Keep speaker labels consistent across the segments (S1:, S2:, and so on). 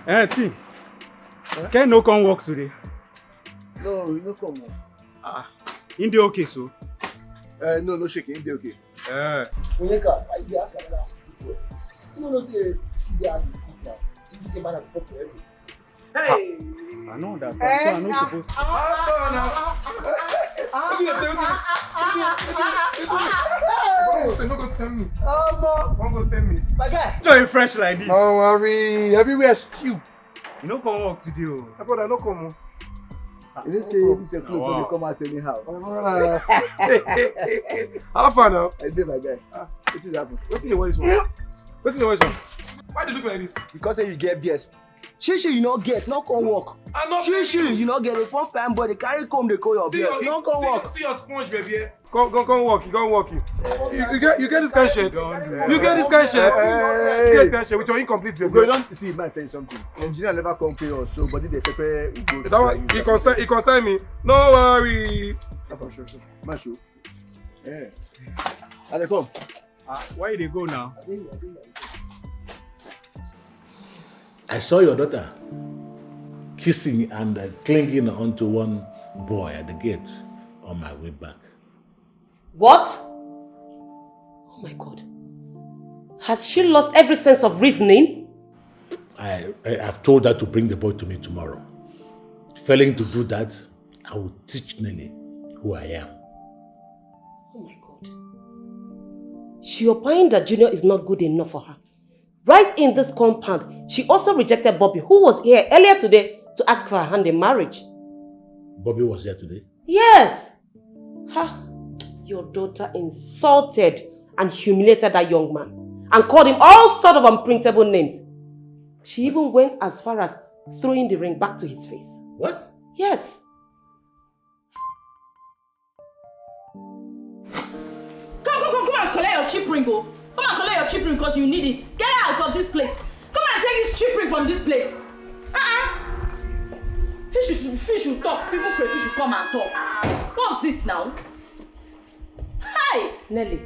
S1: T. Can no come work today?
S2: No, you no come.
S1: In the okay, so?
S2: No shaking. In the okay.
S3: Onyeka, why you ask another stupid boy? You know, say CB has the stick now. TV say man before forever. Hey!
S1: I know that. So I'm not supposed to.
S2: No go stand me.
S3: Don't go stand me. My guy.
S1: You're fresh like this.
S2: Don't worry. Everywhere stew.
S1: You don't come work today.
S2: I thought I don't come. You didn't say this is clothes when they come out anyhow.
S1: How far now?
S2: I did, my guy. What is happening?
S1: What's in the voice one? What's in the voice one? Why do you look like this?
S3: Because say you get BS. She you not get, not come work.
S1: I'm not
S3: She you not get a phone fan boy, they carry comb, they call your BS. Not come work.
S1: See your sponge, baby. Come work. You go work. You get this kind of shit. You get this kind of shit. You get this kind of shit with your incomplete baby.
S2: You don't see, man, tell you something. Engineer never come pay us, so body they prepare.
S1: That one, he concern me. No worry.
S2: Sure. Man, sure. Yeah. And they come.
S1: Where they go now?
S4: I saw your daughter kissing and clinging onto one boy at the gate on my way back.
S5: What? Oh my God. Has she lost every sense of reasoning?
S4: I've told her to bring the boy to me tomorrow. Failing to do that, I will teach Nelly who I am.
S5: Oh my God. She opined that Junior is not good enough for her. Right in this compound, she also rejected Bobby, who was here earlier today to ask for her hand in marriage.
S4: Bobby was here today?
S5: Yes. Your daughter insulted and humiliated that young man and called him all sort of unprintable names. She even went as far as throwing the ring back to his face.
S4: What?
S5: Yes.
S6: Come and collect your cheap ring, go. Come and collect your cheap ring because you need it. Get out of this place. Come and take this cheap ring from this place. Fish will talk. People pray fish will come and talk. What's this now? Hi!
S5: Nelly.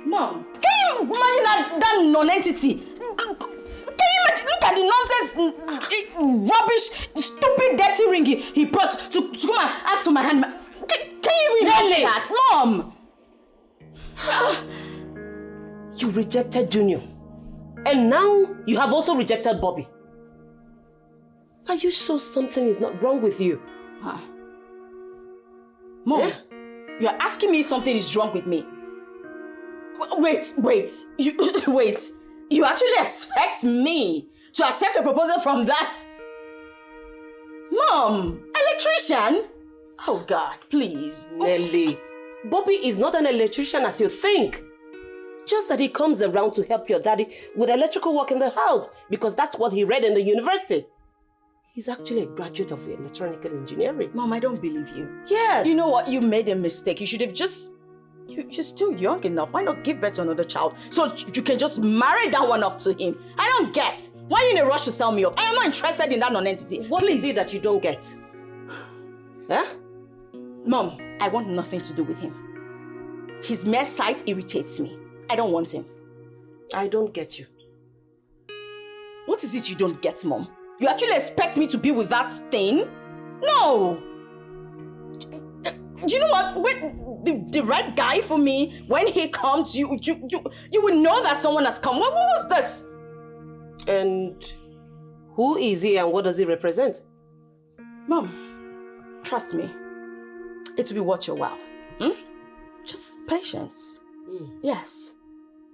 S6: Mom, can you imagine that non-entity? Can you imagine? Look at the nonsense, rubbish, stupid, dirty ring he brought to come and ask for my hand. Can you even imagine that? Mom!
S5: You rejected Junior. And now you have also rejected Bobby. Are you sure something is not wrong with you?
S6: Mom, yeah? You're asking me something is wrong with me. Wait. You actually expect me to accept a proposal from that? Mom, electrician? Oh God, please.
S5: Nelly, Bobby is not an electrician as you think. Just that he comes around to help your daddy with electrical work in the house because that's what he read in the university. He's actually a graduate of electronic engineering.
S6: Mom, I don't believe you.
S5: Yes.
S6: You know what? You made a mistake. You should have just... You're still young enough. Why not give birth to another child so you can just marry that one off to him? I don't get. Why are you in a rush to sell me off? I am not interested in that non-entity.
S5: What is it that you don't get? Huh?
S6: Mom, I want nothing to do with him. His mere sight irritates me. I don't want him.
S5: I don't get you.
S6: What is it you don't get, Mom? You actually expect me to be with that thing? No! Do you know what? When the right guy for me, when he comes, you will know that someone has come. What was this?
S5: And who is he and what does he represent?
S6: Mom, trust me. It will be worth your while. Just patience. Yes.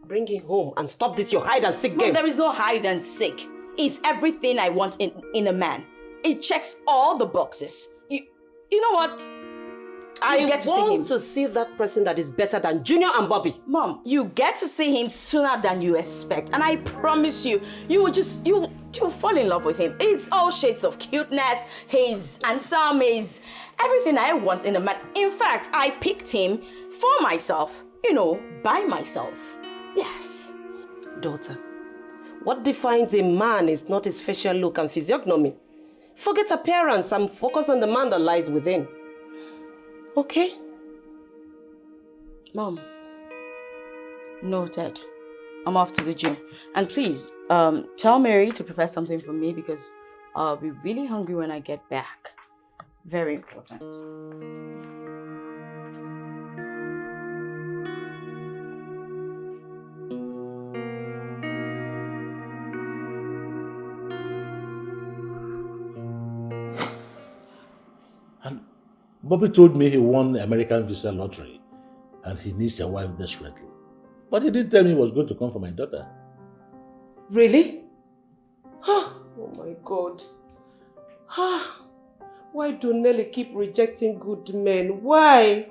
S5: Bring him home and stop this your hide and seek game.
S6: Mom, there is no hide and seek. It's everything I want in a man. It checks all the boxes. You know what?
S5: I want to see that person that is better than Junior and Bobby.
S6: Mom, you get to see him sooner than you expect. And I promise you, you'll fall in love with him. It's all shades of cuteness. He's handsome. He's everything I want in a man. In fact, I picked him for myself. By myself. Yes.
S5: Daughter, what defines a man is not his facial look and physiognomy. Forget appearance and focus on the man that lies within. Okay?
S6: Mom. Noted. I'm off to the gym. And please, tell Mary to prepare something for me because I'll be really hungry when I get back. Very important.
S4: And Bobby told me he won the American visa lottery and he needs a wife desperately. But he didn't tell me he was going to come for my daughter.
S5: Really? Oh my God. Why do Nelly keep rejecting good men? Why?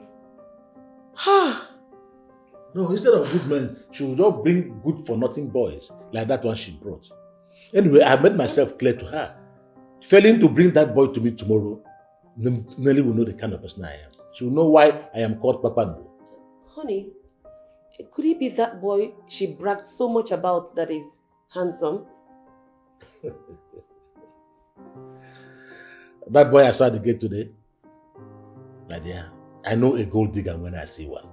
S4: No, instead of good men, she would just bring good for nothing boys, like that one she brought. Anyway, I made myself clear to her. Failing to bring that boy to me tomorrow, Nelly will know the kind of person I am. She will know why I am called Papa No.
S5: Honey, could it be that boy she bragged so much about that is handsome?
S4: That boy I saw at the gate today, my dear, I know a gold digger when I see one.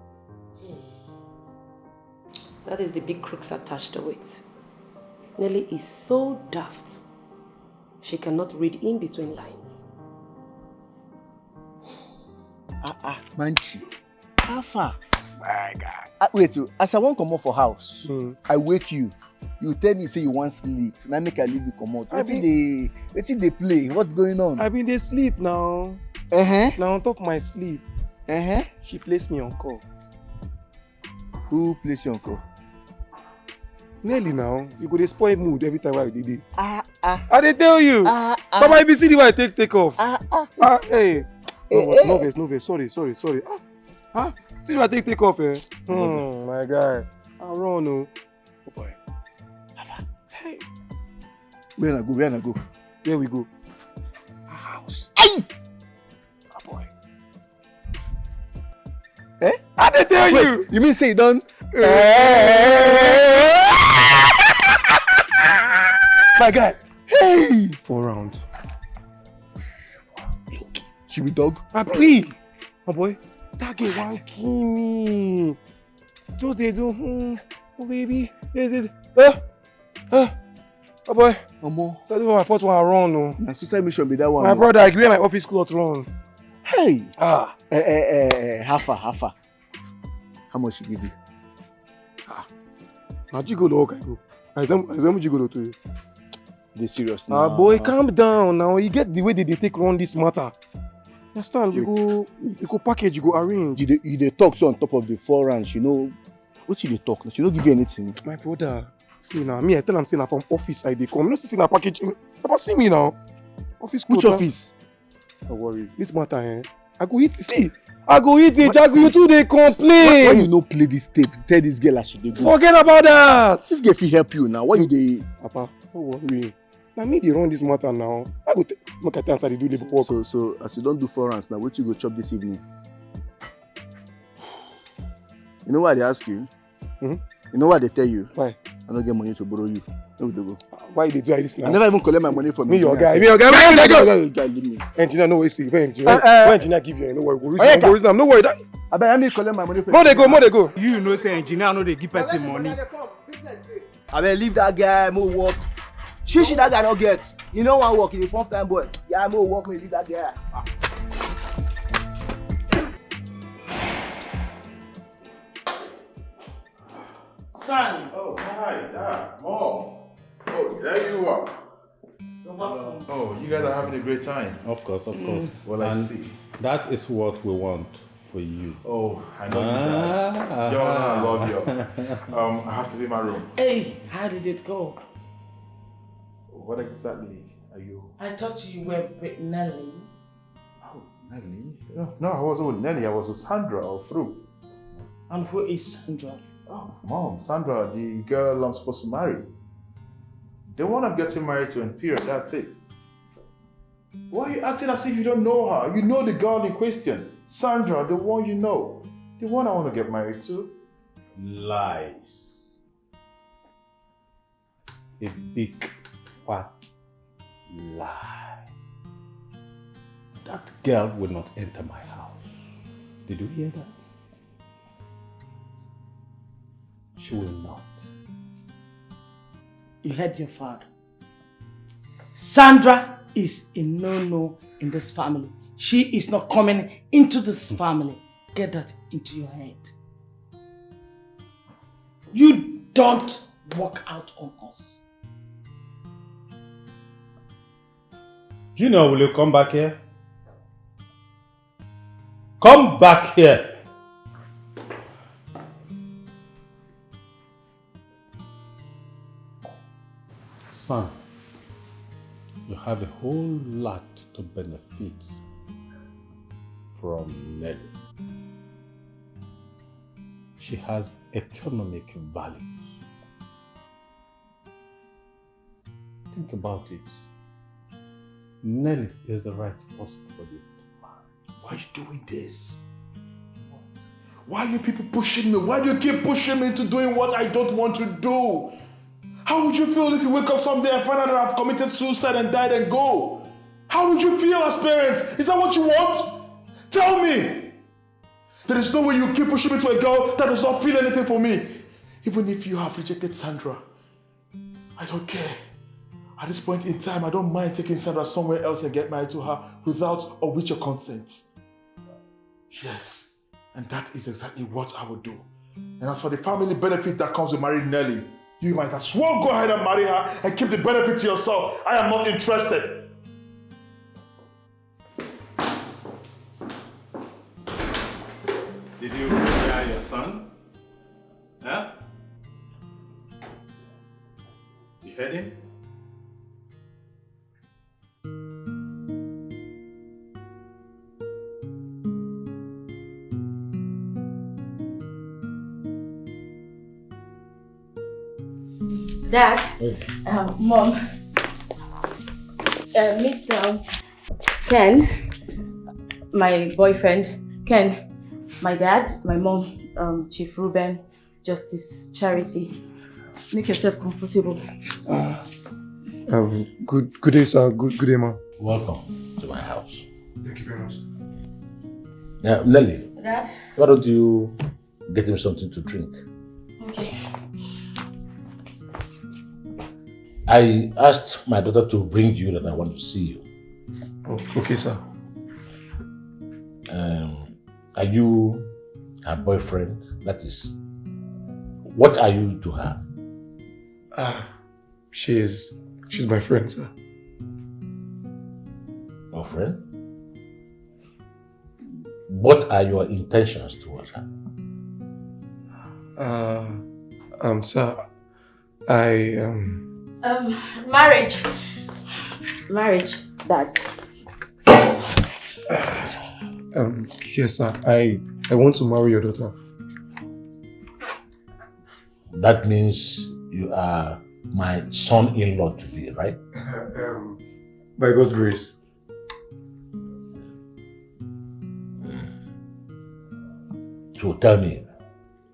S5: That is the big crooks attached to it. Nelly is so daft. She cannot read in between lines.
S2: Manchi. How far?
S3: My God.
S2: Wait, as I won't come out for house, I wake you. You tell me say you want sleep. Now make I leave you come out. Wetin they play? What's going on?
S1: I been dey sleep now. Now on top of my sleep, she placed me on call.
S2: Who plays your uncle?
S1: Nelly now, you go dey spoil mood every time I dey. I dey tell you. Papa, if you see the way I take off. Hey. No vex. Sorry. See the way I take off, eh? My guy. I run, oh boy. Hey.
S2: Where I go?
S1: Where we go? Our house.
S2: Aye!
S1: Oh boy.
S2: I dey tell you. You mean say you done? My guy. Hey!
S1: 4 rounds.
S2: Look, she be dog.
S1: Please. Oh boy. That girl want kill me. Just they do. Oh baby. This. Oh boy.
S2: Omo.
S1: So this was my first one I run. No.
S2: Na suicide mission be that one.
S1: My brother, I wear my office clothes run.
S2: Hey. How far? How much she give you?
S1: Now Gigolo, okay, go. I am Gigolo to you.
S2: They serious now.
S1: Boy, calm down now. You get the way they take run this matter. Understand? You go package, you go arrange.
S2: You dey talk so on top of the 4 rounds, you know. What you dey talk? She don't give you anything.
S1: My brother, see now, me I tell am say na from office I dey come. You know see na package. Papa see me now. Office.
S2: Which office?
S1: Don't worry. This matter, I go eat. See, I go eat it. Jagu, you too dey complain.
S2: Why you no play this tape? Tell this girl as she dey go.
S1: Forget about that.
S2: This girl fit help you now. Why you dey?
S1: Papa, don't worry. Now me dey run this matter now. I go make I answer the do labor work.
S2: So as you don't do 4 rounds now, what you go chop this evening? You know why they ask you? You know why they tell you?
S1: Why?
S2: I don't get money to borrow you. Where would they go?
S1: Why they do like this now?
S2: I never even collect my money from
S1: me. Your guy.
S2: Leave me.
S1: Engineer, no way. See, engineer give you. No worry. No worry.
S2: I bet I need to collect my money from
S1: you. More they go.
S7: You know, say engineer, no, they give person money.
S3: I better leave that guy, more work. She that guy not get. You know one work, you front fan boy. Yeah, more work, me leave that guy.
S6: Son.
S8: Oh, hi, Dad, Mom. Oh, there you are.
S6: You're welcome.
S8: Oh, you guys are having a great time.
S9: Of course.
S8: Well, I see.
S9: That is what we want for you.
S8: Oh, I know you, Dad. Yo, I love you. I have to leave my room.
S6: Hey, how did it go?
S8: What exactly are you?
S6: I thought you were with Nelly.
S8: Oh, Nelly? No, I wasn't with Nelly. I was with Sandra or Fru.
S6: And who is Sandra?
S8: Oh, Mom, Sandra, the girl I'm supposed to marry. The one I'm getting married to in period, that's it. Why are you acting as if you don't know her? You know the girl in question. Sandra, the one you know. The one I want to get married to.
S9: Lies. A big, fat lie. That girl will not enter my house. Did you hear that? She will not.
S6: You heard your father. Sandra
S10: is a no-no in this family. She is not coming into this family. Get that into your head. You don't walk out on us.
S9: Junior, will you come back here? Come back here. Son, you have a whole lot to benefit from Nelly. She has economic values. Think about it. Nelly is the right person for you to marry.
S8: Why are you doing this? Why are you people pushing me? Why do you keep pushing me into doing what I don't want to do? How would you feel if you wake up someday and find out that I've committed suicide and died and go? How would you feel as parents? Is that what you want? Tell me! There is no way you keep pushing me to a girl that does not feel anything for me. Even if you have rejected Sandra, I don't care. At this point in time, I don't mind taking Sandra somewhere else and get married to her without or with your consent. Yes, and that is exactly what I would do. And as for the family benefit that comes with marrying Nelly, you might as well go ahead and marry her and keep the benefit to yourself. I am not interested.
S9: Did you hear your son? Huh? You heard him?
S6: Dad, Mom, meet Ken, my boyfriend, Ken, my dad, my mom, Chief Ruben, Justice Charity. Make yourself comfortable.
S1: Good day, sir. Good day, ma.
S4: Welcome to my house.
S1: Thank you very much.
S4: Nelly,
S6: Dad?
S4: why don't you get him something to drink?
S6: Okay.
S4: I asked my daughter to bring you that I want to see you.
S1: Oh, okay, sir.
S4: Are you her boyfriend? That is, what are you to her?
S1: She's my friend, sir.
S4: Your friend? What are your intentions towards her?
S1: Sir,
S6: Marriage. Marriage, Dad.
S1: Yes, sir. I want to marry your daughter.
S4: That means you are my son-in-law to be, right?
S1: By God's grace.
S4: So tell me,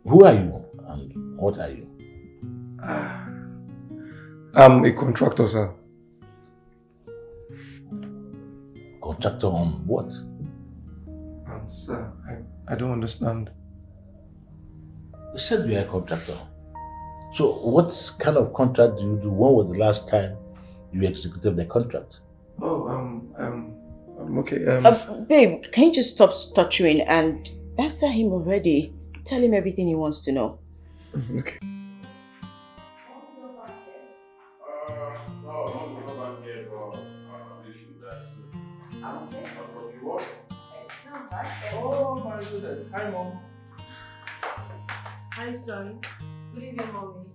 S4: who are you and what are you?
S1: I'm a contractor, sir.
S4: Contractor on what?
S1: Sir, I don't understand.
S4: You said you are a contractor. So what kind of contract do you do? When was the last time you executed the contract?
S1: Oh, okay.
S6: Babe, can you just stop stuttering and answer him already? Tell him everything he wants to know.
S1: Okay.
S8: Oh my goodness. Hi, Mom.
S5: Hi, son. Good evening, Mommy.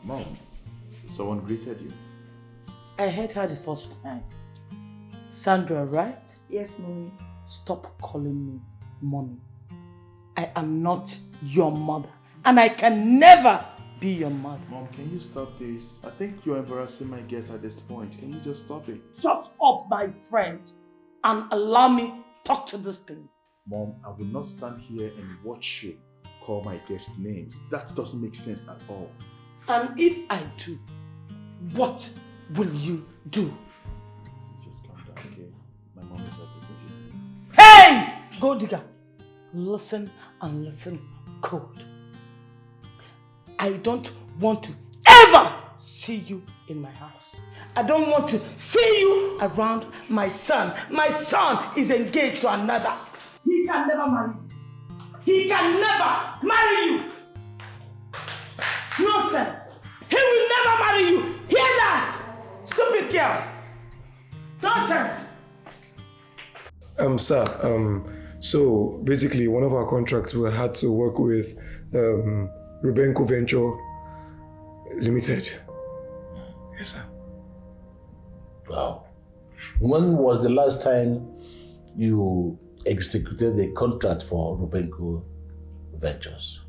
S8: Mom, someone greeted you.
S10: I heard her the first time. Sandra, right?
S11: Yes, Mommy.
S10: Stop calling me mommy. I am not your mother. And I can never be your mother.
S8: Mom, can you stop this? I think you're embarrassing my guest at this point. Can you just stop it?
S10: Shut up, my friend, and allow me talk to this thing.
S8: Mom, I will not stand here and watch you call my guest names. That doesn't make sense at all.
S10: And if I do, what will you do?
S8: Just calm down, okay? My mom is like this when she's saying.
S10: Hey! Gold digger, listen and listen good. I don't want to ever see you in my house. I don't want to see you around my son. My son is engaged to another. He can never marry you. He can never marry you. Nonsense. He will never marry you. Hear that? Stupid girl. Nonsense.
S1: Sir, so basically one of our contracts we had to work with Rubenko Venture Limited. Yes, sir.
S4: Wow. When was the last time you executed a contract for Rubenko Ventures?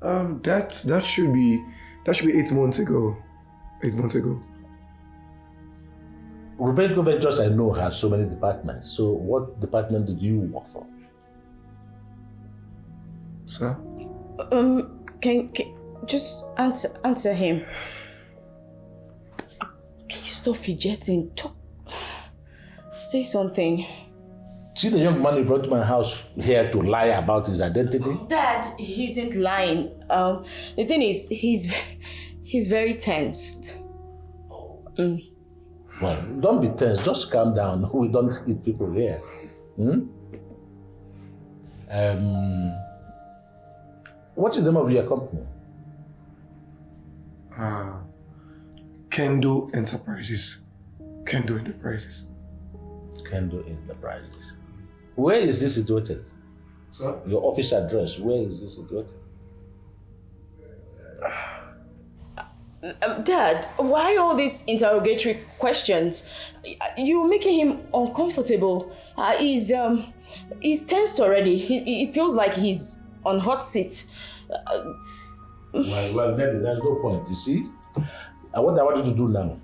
S1: That should be 8 months ago. 8 months ago.
S4: Rubenko Ventures, I know, has so many departments. So what department did you work for?
S1: Sir?
S6: Can just answer him. Can you stop fidgeting? Talk. Say something.
S4: See the young man you brought to my house here to lie about his identity?
S6: Dad, he isn't lying. The thing is, he's very tensed.
S4: Well, don't be tense. Just calm down. We don't eat people here. What's the name of your company?
S1: Kendo Enterprises. Kendo Enterprises.
S4: Kendo Enterprises. Where is this situated?
S1: Sir?
S4: Your office address, where is this situated?
S6: Dad, why all these interrogatory questions? You're making him uncomfortable. He's tensed already. It feels like he's on hot seat.
S4: Well, Nelly, there's no point. You see, what I want you to do now,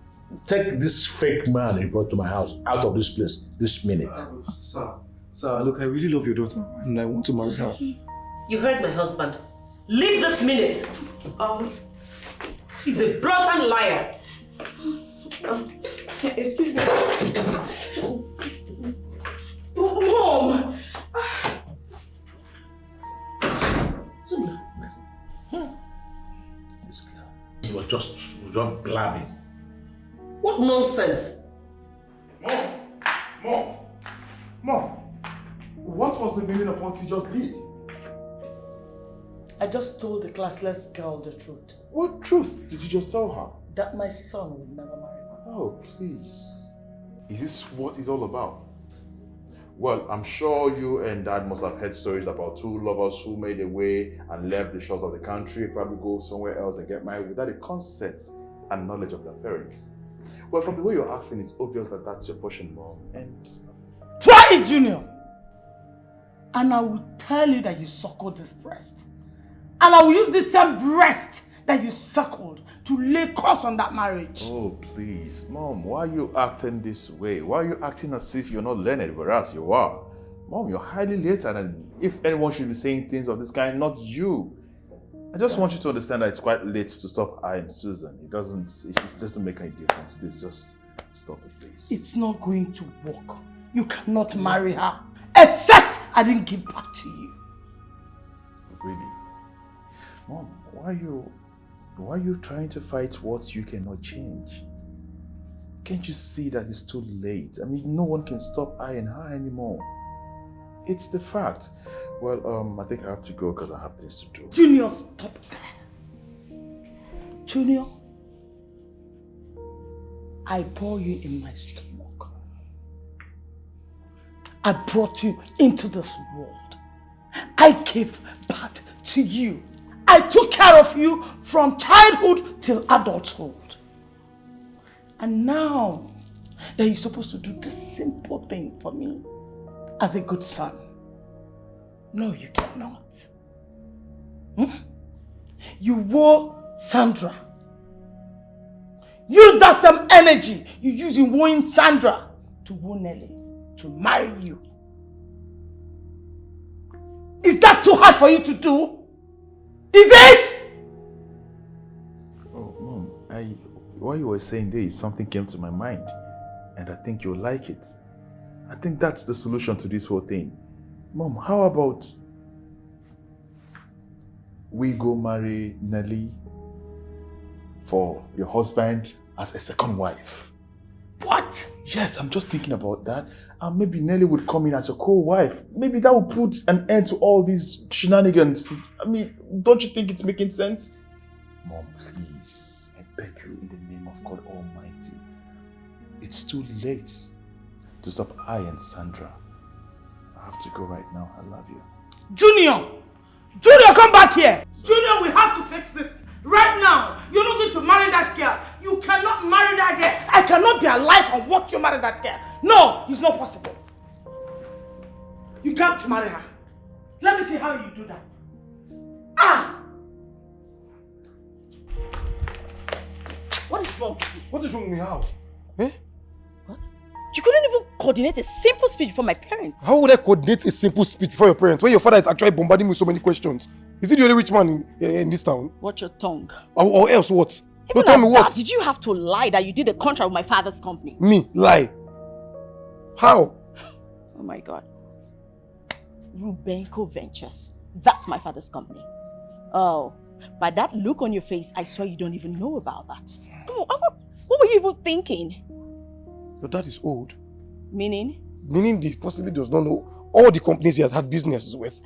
S4: take this fake man you brought to my house out of this place this minute.
S1: Sir, look, I really love your daughter and I want to marry her.
S5: You heard my husband. Leave this minute. He's a blatant liar.
S6: Excuse me. Mom!
S4: This girl. You were just blabbing.
S5: What nonsense?
S8: Mom, what was the meaning of what you just did?
S10: I just told the classless girl the truth.
S8: What truth did you just tell her?
S10: That my son will never marry her.
S8: Oh, please. Is this what it's all about? Well, I'm sure you and Dad must have heard stories about two lovers who made their way and left the shores of the country, probably go somewhere else and get married without the consent and knowledge of their parents. Well, from the way you're acting, it's obvious that that's your portion, Mom. And
S10: try it, Junior! And I will tell you that you suckled this breast. And I will use this same breast that you suckled to lay curse on that marriage.
S8: oh, please. Mom, why are you acting this way? Why are you acting as if you're not learned, whereas you are? Mom, you're highly literate, and if anyone should be saying things of this kind, not you. I just want you to understand that it's quite late to stop eyeing Susan. It doesn't make any difference. Please, just stop it, please.
S10: It's not going to work. You cannot marry her. Except I didn't give back to you.
S8: Really? Mom, why are you trying to fight what you cannot change? Can't you see that it's too late? I mean, no one can stop eyeing her anymore. It's the fact. Well, I think I have to go because I have things to do.
S10: Junior, stop there. Junior, I bore you in my stomach. I brought you into this world. I gave birth to you. I took care of you from childhood till adulthood. And now that you're supposed to do this simple thing for me as a good son, no, you cannot. You woo Sandra. Use that same energy you use in wooing Sandra to woo Nelly, to marry you. Is that too hard for you to do? Is it?
S8: Oh, Mom, while you were saying this, something came to my mind, and I think you'll like it. I think that's the solution to this whole thing. Mom, how about we go marry Nelly for your husband as a second wife.
S10: What?
S8: Yes, I'm just thinking about that. And maybe Nelly would come in as a co-wife. Maybe that would put an end to all these shenanigans. I mean, don't you think it's making sense? Mom, please, I beg you in the name of God Almighty. It's too late to stop I and Sandra. I have to go right now. I love you.
S10: Junior! Junior, come back here! Junior, we have to fix this. Right now, you're not going to marry that girl. You cannot marry that girl. I cannot be alive and watch you marry that girl. No, it's not possible. You can't marry her. Let me see how you do that. Ah!
S6: What is wrong with you?
S1: What is wrong with me? How? Eh?
S6: What? You couldn't even coordinate a simple speech for my parents.
S1: How would I coordinate a simple speech for your parents when your father is actually bombarding me with so many questions? Is he the only rich man in this town?
S6: Watch your tongue.
S1: Or else what?
S6: Even
S1: Tell me what?
S6: Did you have to lie that you did a contract with my father's company?
S1: Me? Lie? How?
S6: Oh my God. Rubenko Ventures. That's my father's company. Oh, by that look on your face, I swear you don't even know about that. Come on, what were you even thinking?
S1: Your dad is old.
S6: Meaning?
S1: Meaning he possibly does not know all the companies he has had businesses with.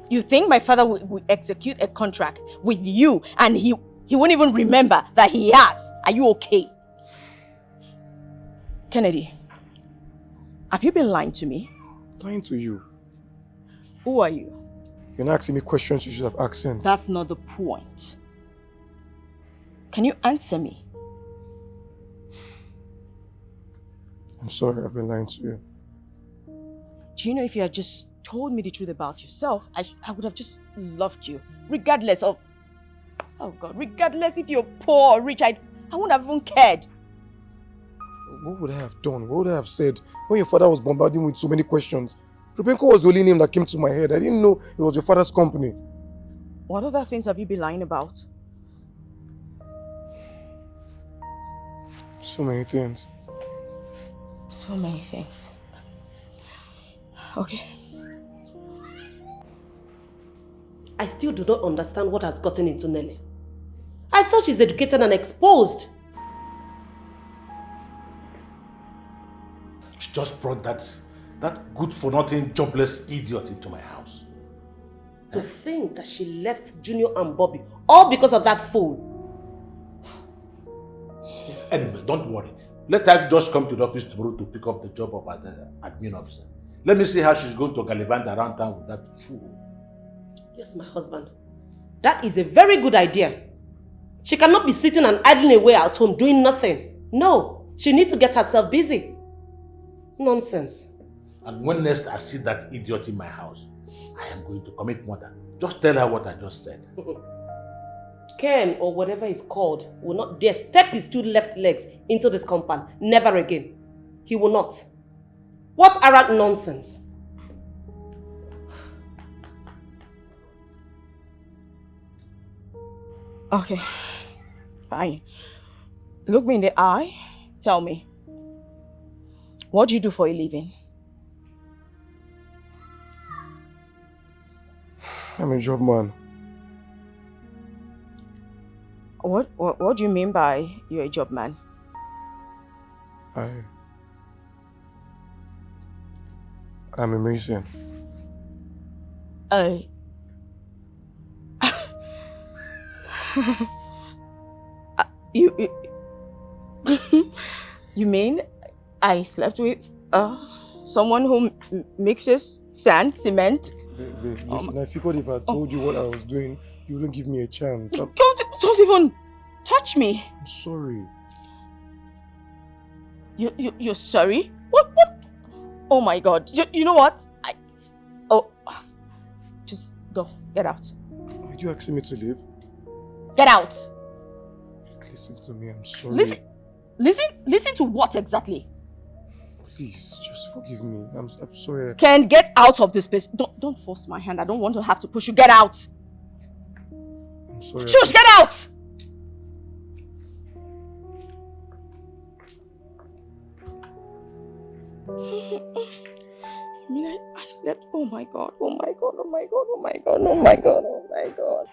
S6: You think my father will execute a contract with you and he won't even remember that he has? Are you okay? Kennedy, have you been lying to me?
S1: Lying to you?
S6: Who are you?
S1: You're not asking me questions you should have asked since.
S6: That's not the point. Can you answer me?
S1: I'm sorry, I've been lying to you.
S6: Do you know if you had just told me the truth about yourself, I would have just loved you. Regardless of... Oh God, regardless if you're poor or rich, I wouldn't have even cared.
S1: What would I have done? What would I have said when your father was bombarding me with so many questions? Rubenko was the only name that came to my head. I didn't know it was your father's company.
S6: What other things have you been lying about?
S1: So many things.
S6: So many things. Okay.
S5: I still do not understand what has gotten into Nelly. I thought she's educated and exposed.
S4: She just brought that good-for-nothing, jobless idiot into my house.
S5: To think that she left Junior and Bobby all because of that fool.
S4: Anyway, don't worry. Let her just come to the office tomorrow to pick up the job of admin officer. Let me see how she's going to gallivant around town with that fool.
S5: Yes, my husband. That is a very good idea. She cannot be sitting and idling away at home doing nothing. No, she needs to get herself busy. Nonsense.
S4: And when next I see that idiot in my house, I am going to commit murder. Just tell her what I just said.
S5: Ken, or whatever he's called, will not dare step his two left legs into this compound. Never again. He will not. What arrant nonsense.
S6: Okay, fine. Look me in the eye. Tell me. What do you do for a living?
S1: I'm a job man.
S6: What do you mean by you're a job man?
S1: I'm a mason.
S6: You mean I slept with someone who mixes sand, cement?
S1: Listen, I figured if I told you what I was doing, you wouldn't give me a chance.
S6: Don't even touch me.
S1: I'm sorry.
S6: You're sorry? What? Oh my God. You know what? Just go. Get out.
S1: Are you asking me to leave?
S6: Get out.
S1: Listen to me, I'm sorry.
S6: Listen to what exactly?
S1: Please, just forgive me. I'm sorry.
S6: Ken, get out of this place. Don't force my hand. I don't want to have to push you. Get out.
S1: I'm sorry.
S6: Shush, get out! I mean, I slept. Oh my God. Oh my God. Oh my God. Oh my God. Oh my God. Oh my God.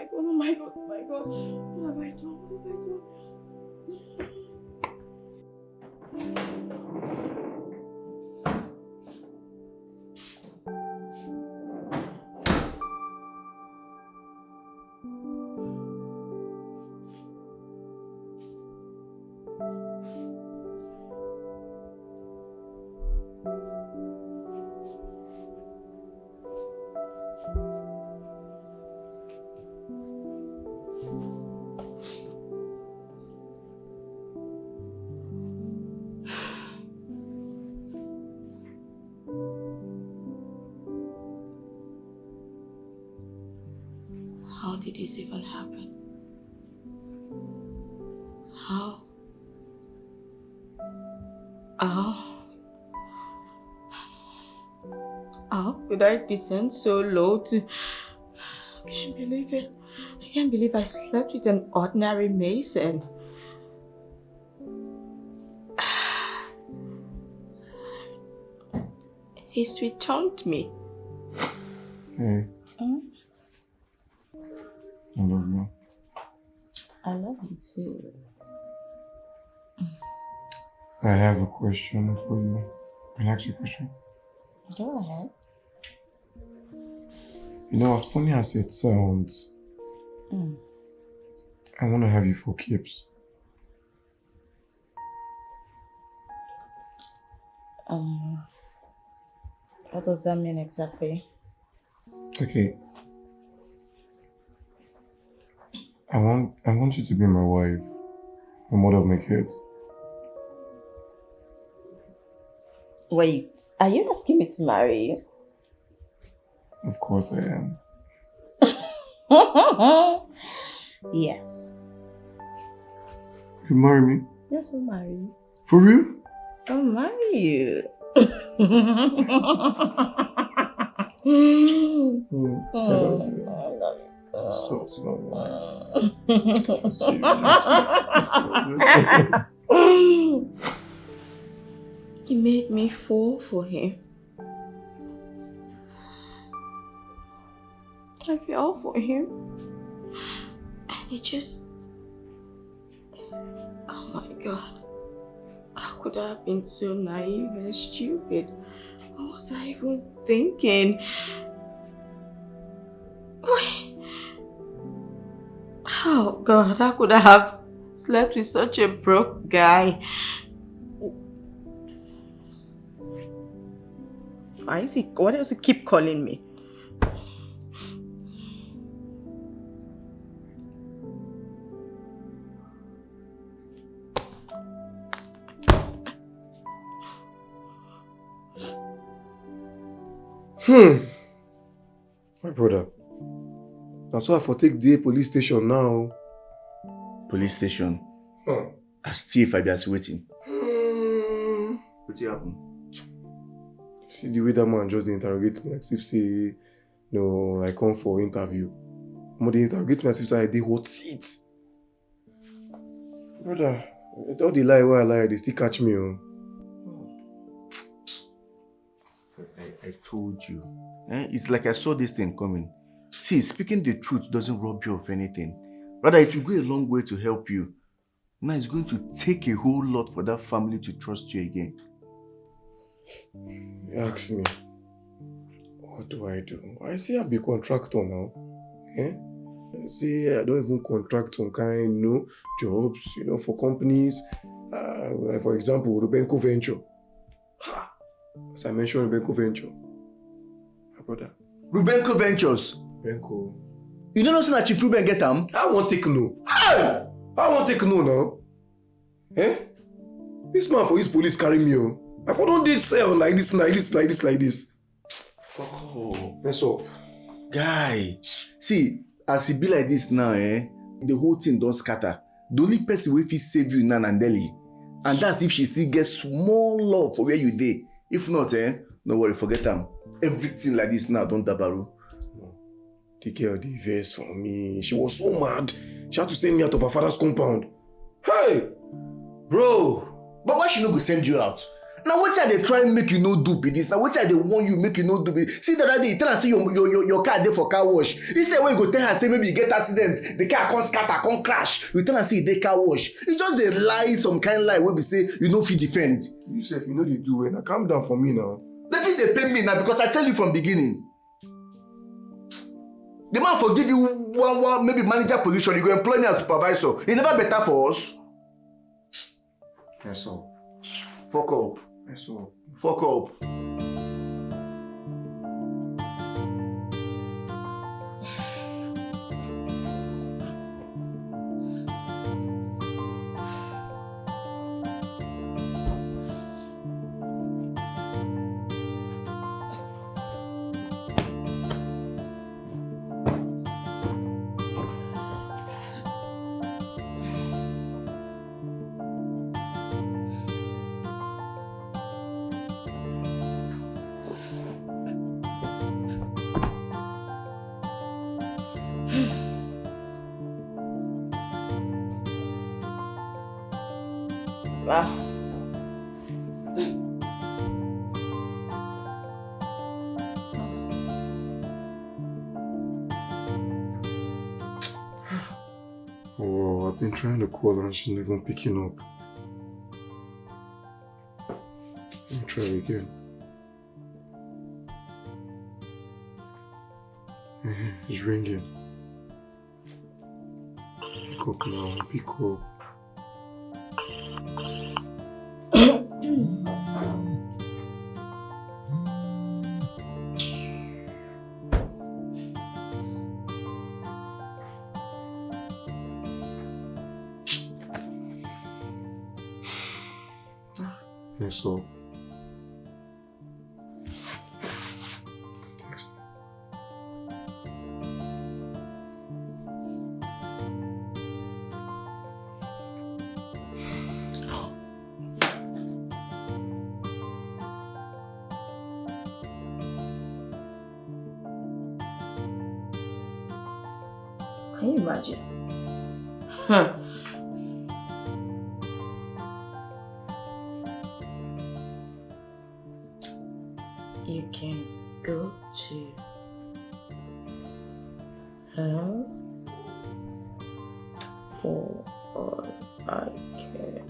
S6: my God, oh my God, oh my God. What have I done? What have I done? How did this even happen? How? How could I descend so low to... I can't believe it. I can't believe I slept with an ordinary mason. He's returned me.
S1: Hey. I love you.
S6: I love you too.
S1: I have a question for you. Can I ask you a question?
S6: Go ahead.
S1: You know, as funny as it sounds, I want to have you for keeps.
S6: What does that mean exactly?
S1: Okay. I want you to be my wife, the mother of my kids.
S6: Wait, are you asking me to marry you?
S1: Of course I am.
S6: Yes.
S1: You marry me?
S6: Yes, I'll marry you.
S1: For real?
S6: I'll marry you.
S1: I love you.
S6: I love you too.
S1: So slow.
S6: He made me fall for him. I fell for him. And it just... Oh my God. How could I have been so naive and stupid? What was I even thinking? Wait. Oh God, how could I have slept with such a broke guy? Why does he keep calling me?
S1: My brother. That's why I for take the police station now.
S2: Police station? As thief, I be as waiting. What's happen?
S1: See the way that man just interrogates me, like if say, no, I come for interview. But they interrogate me as if say I did hot seat. Brother, all the lie where I lie, they still catch me.
S2: I told you. It's like I saw this thing coming. See, speaking the truth doesn't rob you of anything. Rather, it will go a long way to help you. Now it's going to take a whole lot for that family to trust you again.
S1: You ask me, what do? I say I be contractor now. I say I don't even contract some kind, jobs, for companies. For example, Rubenco Venture. As I mentioned, Rubenco Venture. My brother.
S2: Rubenco Ventures?
S1: Rubenco.
S2: You don't know so that Chief Ruben get them?
S1: I won't take no. I won't take no now. This man for his police carry me. I for don't did sell like this.
S2: Fuck off.
S1: Mess up.
S2: Guy. See, as he be like this now, the whole thing don't scatter. The only person who fit save you now and Delhi. And that's if she still gets small love for where you dey. If not, no worry, forget them. Everything like this now don't dabaru.
S1: The girl did verse for me. She was so mad. She had to send me out of her father's compound. Hey! Bro!
S2: But why she no go send you out? Now what I they try and make you no do be this? Now what I they want you make you no do be? See the other day, tell her say your car there for car wash. Instead when you go tell her say maybe you get accident, the car can't scatter, can't crash. You tell her say they car wash. It's just a lie, some kind of lie where we say you know fit defend.
S1: You say if you know they do it, now calm down for me now.
S2: Let it they pay me now because I tell you from beginning. The man forgive you one maybe manager position, you go employ me as supervisor. It never better for us.
S1: Yes, all.
S2: Fuck up.
S1: Yes, all.
S2: Fuck up.
S6: Wow.
S1: Oh, I've been trying to call her and she's not even picking up. Let me try again. It's ringing. Pick up now, pick up. Yes, so. Text.
S6: Can you imagine? Huh. You can go to her for all I care.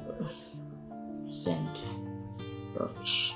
S6: Send rubbish.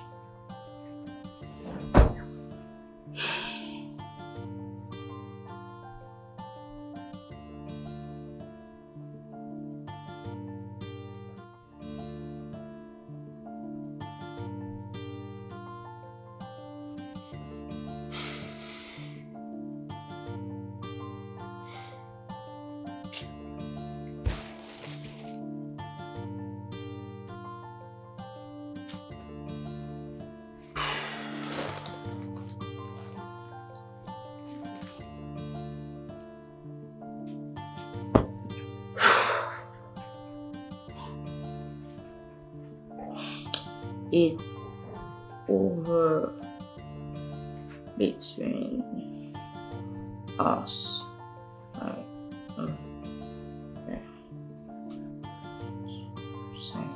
S6: It's over between us. Okay. Send.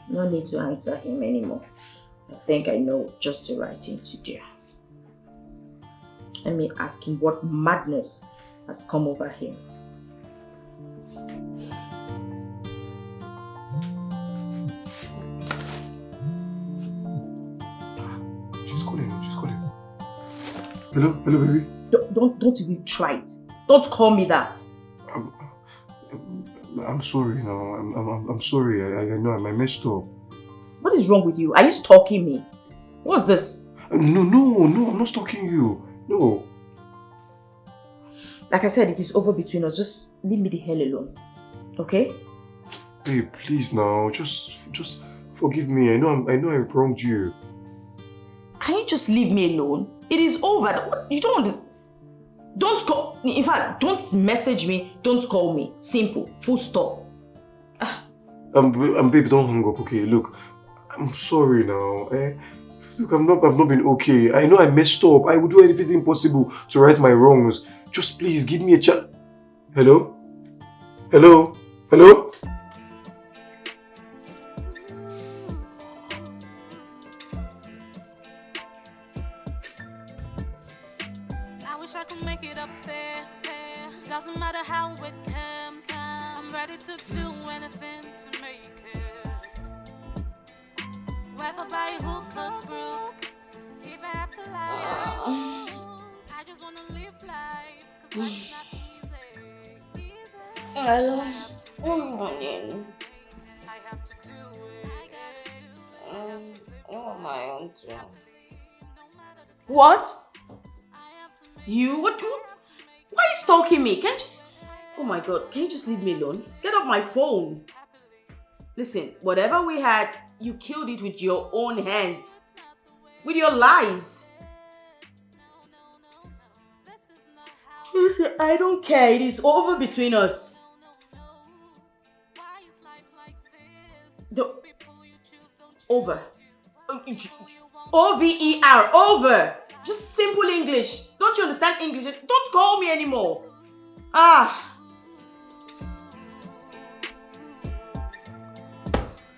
S6: No need to answer him anymore. I think I know just the right thing to do. Let me ask him what madness has come over him.
S1: She's calling. Hello, baby.
S6: Don't even try it. Don't call me that.
S1: I'm sorry now. I'm sorry. I know I messed up.
S6: What is wrong with you? Are you stalking me? What's this?
S1: No, I'm not stalking you. No.
S6: Like I said, it is over between us. Just leave me the hell alone. Okay?
S1: Hey, please now. Just forgive me. I know I wronged you.
S6: Can you just leave me alone? It is over. You don't want this. Don't call. In fact, don't message me. Don't call me. Simple. Full stop.
S1: Babe, don't hang up. Okay, look. I'm sorry now. Look, I've not been okay. I know I messed up. I will do everything possible to right my wrongs. Just please give me a chance. Hello? Hello? Hello?
S11: I wish I could make it up there. Doesn't matter how it comes. I'm ready to do anything to make it. Whether by hook or crook, if I have to lie, I just wanna live life, 'cause life is not easy.
S6: Hello.
S11: I have to do it.
S6: Oh, my auntie. What? You? What? Why are you stalking me? Can't you just... Oh my God, can you just leave me alone? Get off my phone. Listen, whatever we had, you killed it with your own hands. With your lies. Listen, I don't care. It is over between us. Over. O-V-E-R. Over. Just simple English. Don't you understand English? Don't call me anymore.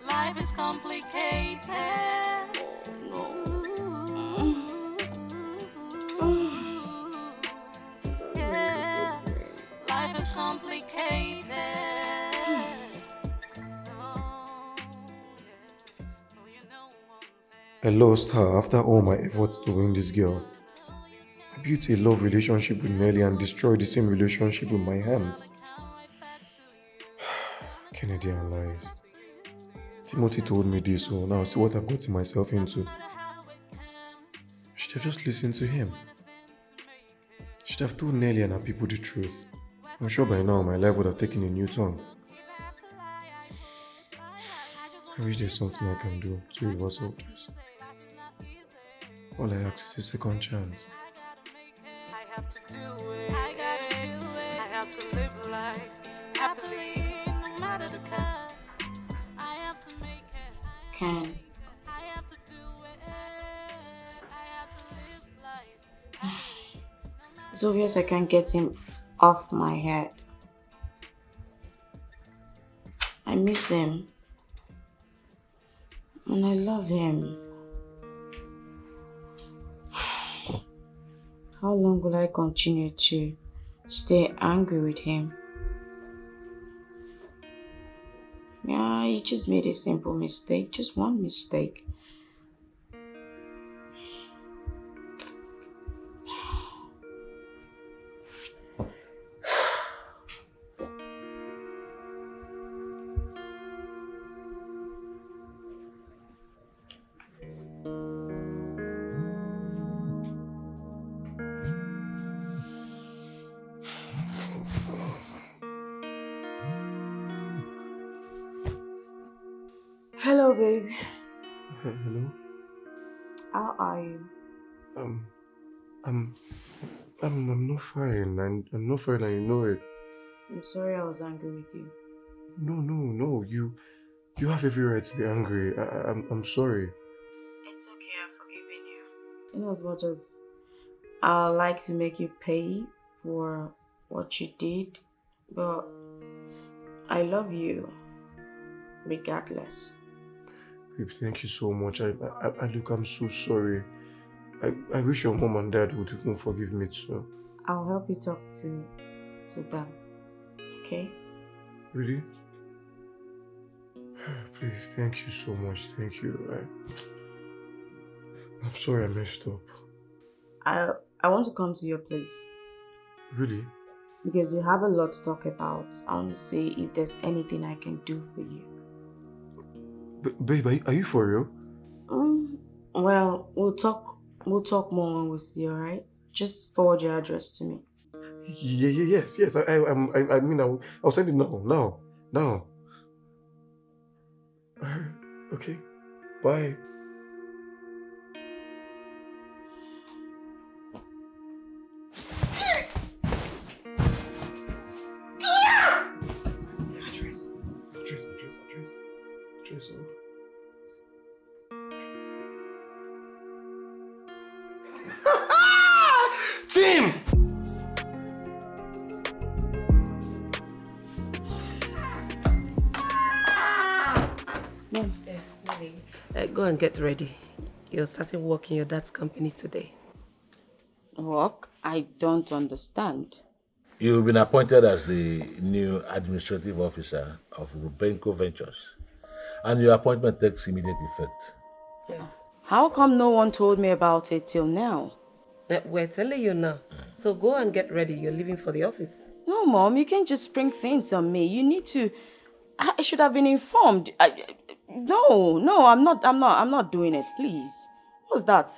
S11: Life is complicated. Yeah, life is complicated.
S1: I lost her after all my efforts to win this girl. I built a love relationship with Nelly and destroyed the same relationship with my hands. Canadian lies. Timothy told me this, so now see what I've gotten myself into. I should have just listened to him. I should have told Nelly and her people the truth. I'm sure by now my life would have taken a new turn. I wish there's something I can do to reverse all this. All I ask is a second chance.
S11: I have to do it. I gotta do it. I have to live life happily, no matter the cost. I have to make it.
S6: Can.
S11: I have to do it. I have to live life.
S6: It's obvious I can't get him off my head. I miss him. And I love him. How long will I continue to stay angry with him? Yeah, he just made a simple mistake. Just one mistake. Hello, babe.
S1: Hello?
S6: How are you?
S1: I'm not fine. I'm not fine, and you know it.
S6: I'm sorry I was angry with you.
S1: No. You have every right to be angry. I'm sorry.
S6: It's okay, I've forgiven you. In as much as I'd like to make you pay for what you did, but I love you regardless.
S1: Babe, thank you so much. Look, I'm so sorry. I wish your mom and dad would even forgive me too.
S6: I'll help you talk to them, okay?
S1: Really? Please, thank you so much. Thank you. I'm sorry I messed up.
S6: I want to come to your place.
S1: Really?
S6: Because we have a lot to talk about. I want to see if there's anything I can do for you.
S1: Babe, are you for real?
S6: Well, we'll talk more when we see, alright? Just forward your address to me.
S1: Yes. I mean, I'll send it now. Okay. Bye. Address. Team!
S5: Go and get ready. You're starting work in your dad's company today.
S6: Work? I don't understand.
S4: You've been appointed as the new administrative officer of Rubenko Ventures, and your appointment takes immediate effect.
S5: Yes.
S6: How come no one told me about it till now?
S5: We're telling you now. So go and get ready. You're leaving for the office.
S6: No, Mom, you can't just spring things on me. You need to... I should have been informed. No, I'm not doing it, please. What's that?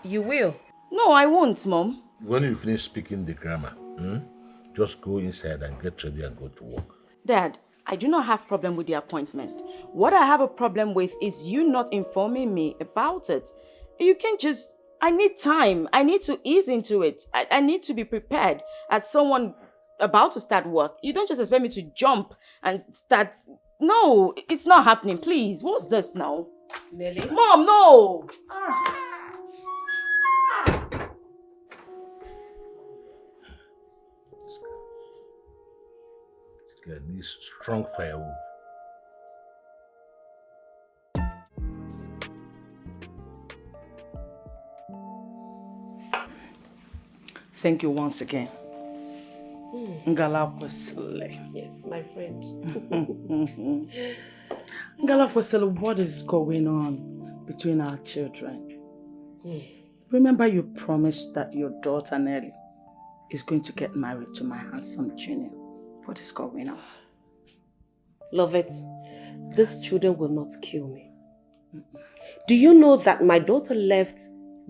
S5: You will.
S6: No, I won't, Mom.
S4: When you finish speaking the grammar, just go inside and get ready and go to work.
S6: Dad, I do not have problem with the appointment. What I have a problem with is you not informing me about it. You can't just... I need time. I need to ease into it. I need to be prepared as someone about to start work. You don't just expect me to jump and start... No, it's not happening, please. What's this now?
S5: Nelly?
S6: Mom, no!
S4: This guy needs strong firewood.
S10: Thank you once again. Ngalakwesile.
S5: Yes, my friend.
S10: Ngalakwesile, what is going on between our children? Remember you promised that your daughter Nelly is going to get married to my handsome junior. What is going on?
S5: Love it. These children will not kill me. Do you know that my daughter left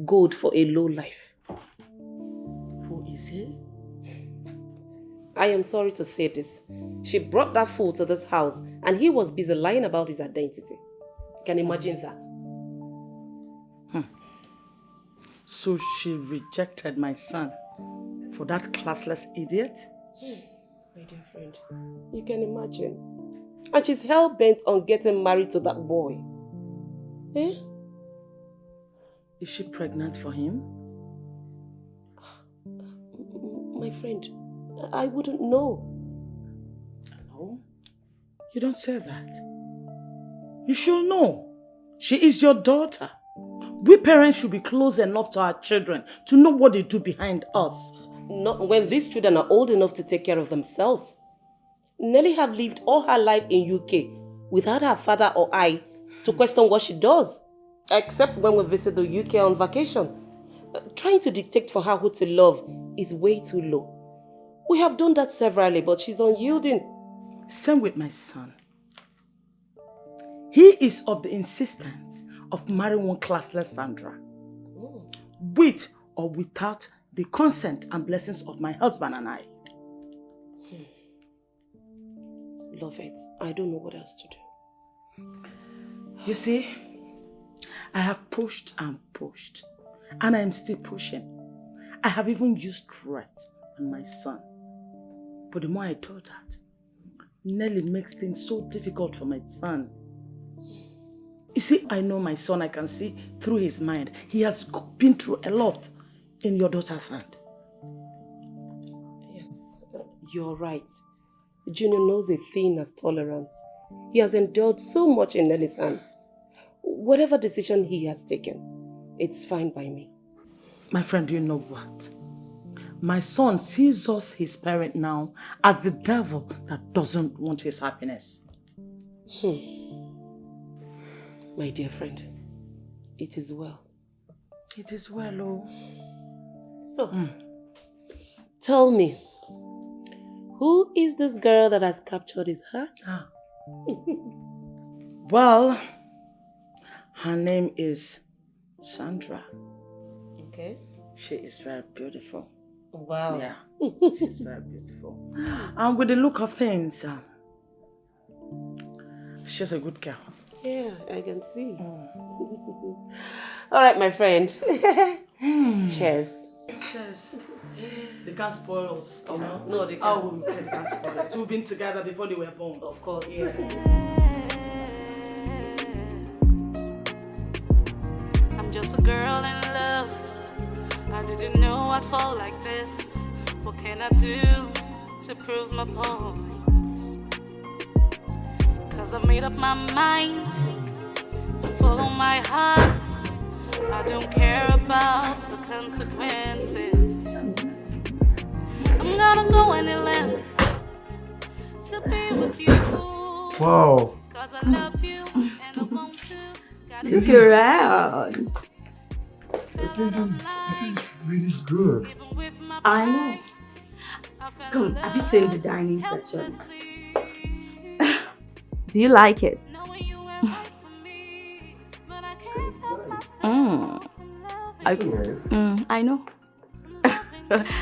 S5: good for a low life?
S10: Who is he?
S5: I am sorry to say this. She brought that fool to this house and he was busy lying about his identity. Can you imagine that?
S10: So she rejected my son for that classless idiot?
S5: My dear friend, you can imagine. And she's hell-bent on getting married to that boy. Eh?
S10: Is she pregnant for him?
S5: My friend, I wouldn't know.
S10: No, you don't say that. You should know. She is your daughter. We parents should be close enough to our children to know what they do behind us.
S5: Not when these children are old enough to take care of themselves. Nelly have lived all her life in UK without her father or I to question what she does. Except when we visit the UK on vacation. Trying to dictate for her who to love is way too low. We have done that severally, but she's unyielding.
S10: Same with my son. He is of the insistence of marrying one classless Sandra. With or without the consent and blessings of my husband and I.
S5: Love it. I don't know what else to do.
S10: You see, I have pushed and pushed, and I am still pushing. I have even used threat on my son. But the more I do that, Nelly makes things so difficult for my son. You see, I know my son, I can see through his mind. He has been through a lot in your daughter's hand.
S5: Yes, you're right. Junior knows a thing as tolerance. He has endured so much in Nelly's hands. Whatever decision he has taken, it's fine by me.
S10: My friend, you know what? My son sees us, his parent now, as the devil that doesn't want his happiness.
S5: My dear friend, it is well.
S10: It is well, oh.
S5: So, tell me, who is this girl that has captured his heart?
S10: Well, her name is Sandra.
S5: Okay.
S10: She is very beautiful.
S5: Wow.
S10: Yeah, she's very beautiful. And with the look of things, she's a good girl.
S5: Yeah, I can see. All right, my friend. Cheers.
S10: Cheers. They can't spoil us.
S5: Oh, no, they can't.
S10: Oh, they can't spoil us. We've been together before they were born.
S5: Of course.
S10: Yeah.
S11: I'm just a girl in love. I did you know I'd fall like this? What can I do to prove my point? 'Cause I've made up my mind to follow my heart. I don't care about the consequences. I'm gonna go any length to be with you.
S1: Wow.
S11: 'Cause I love you and I want to.
S6: Look around.
S1: This is really good.
S6: I know. Come, have you seen the dining section? Do you like it? I know.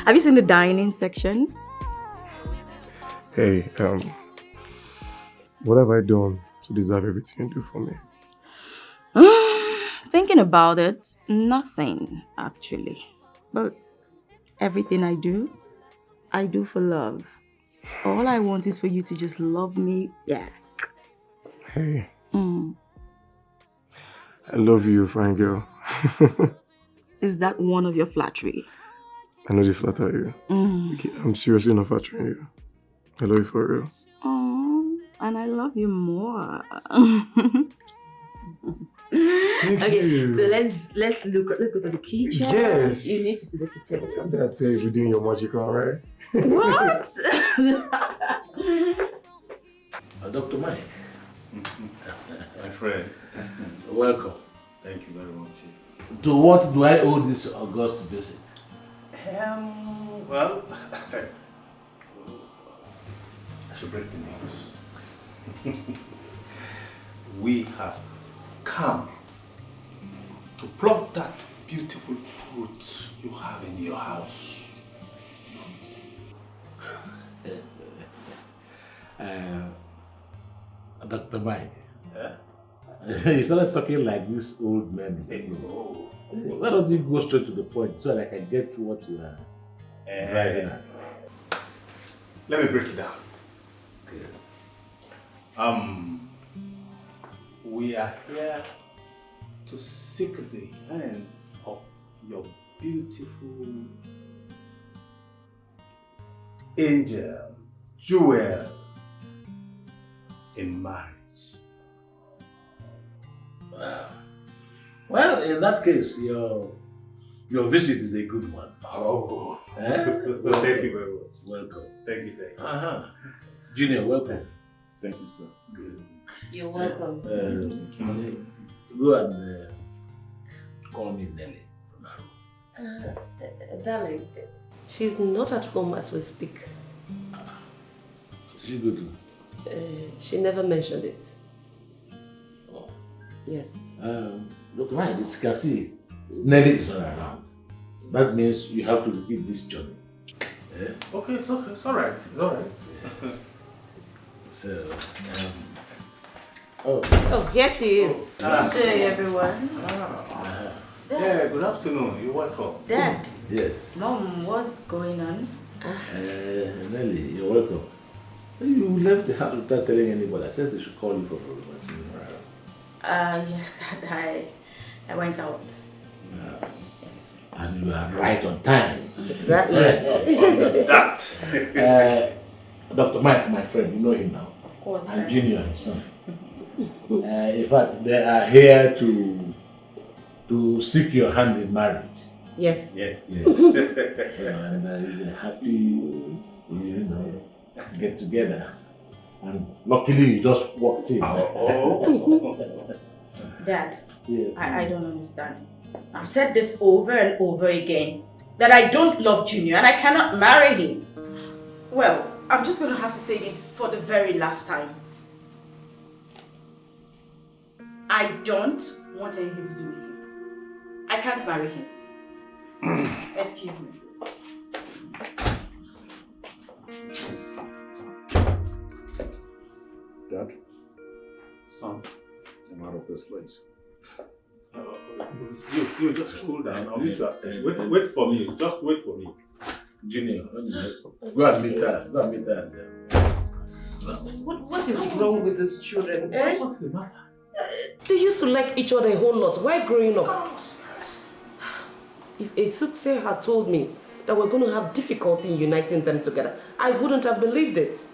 S6: Have you seen the dining section?
S1: Hey, what have I done to deserve everything you do for me?
S6: Thinking about it, nothing actually. But everything I do for love. All I want is for you to just love me back.
S1: Hey. I love you, fine girl.
S6: Is that one of your flattery?
S1: I know they flatter you. I'm seriously not flattering you. I love you for real.
S6: Oh, and I love you more.
S1: Thank you.
S6: So let's go to the kitchen.
S1: Yes.
S6: You need to see the kitchen.
S1: That's it. You're doing your magic, all right?
S6: What?
S4: Dr. Mike.
S8: My friend.
S4: Welcome.
S8: Thank you very much.
S4: To what do I owe this august visit?
S8: Well, I should break the news. We have come to pluck that beautiful fruit you have in your house.
S4: Dr. Mike. You started talking like this old man. Why don't you go straight to the point so that I can get to what you are driving at?
S8: Let me break it down. We are here to seek the hands of your beautiful angel, Jewel, in marriage.
S4: Wow. Well, in that case, your visit is a good one.
S8: Oh.
S4: Well,
S8: thank you very much.
S4: Welcome.
S8: Thank you.
S4: Junior, welcome.
S8: Thank you, sir.
S4: Good.
S5: You're welcome.
S4: Go and call me Nelly from our room.
S5: Darling, she's not at home as we speak.
S4: She good.
S5: She never mentioned it.
S4: Oh.
S5: Yes.
S4: Look, right, as you can see, Nelly is not around. That means you have to repeat this journey. Yeah?
S8: Okay, it's okay. It's all right. It's all right.
S4: Yes. So,
S5: Oh, here she is.
S6: Hey, everyone.
S8: Yeah, good afternoon. You're welcome.
S6: Dad.
S4: Yes.
S6: Mom, what's going on?
S4: Nelly, you're welcome. You left the house without telling anybody. I said they should call you for a room.
S6: Yes, Dad. I went out. Yes.
S4: And you are right on time.
S5: Exactly.
S8: That.
S4: Dr. Mike, my friend, you know him now.
S6: Of course.
S4: And Junior, his son. In fact, they are here to seek your hand in marriage.
S5: Yes.
S8: Yes.
S4: And it's a happy, get together. And luckily, you just walked in.
S6: Dad,
S4: Yes.
S6: I don't understand. I've said this over and over again, that I don't love Junior and I cannot marry him. Well, I'm just going to have to say this for the very last time. I don't want anything to do with him. I can't marry him. Excuse me.
S8: Dad, son, I'm out of this place. You just cool down. I'll meet you upstairs. Wait for me. Just wait for me.
S4: Junior, go and meet her. Go and meet her.
S5: What is wrong with these children?
S8: What's the matter?
S5: They used to like each other a whole lot. Why growing up? If a soothsayer had told me that we're going to have difficulty in uniting them together, I wouldn't have believed it.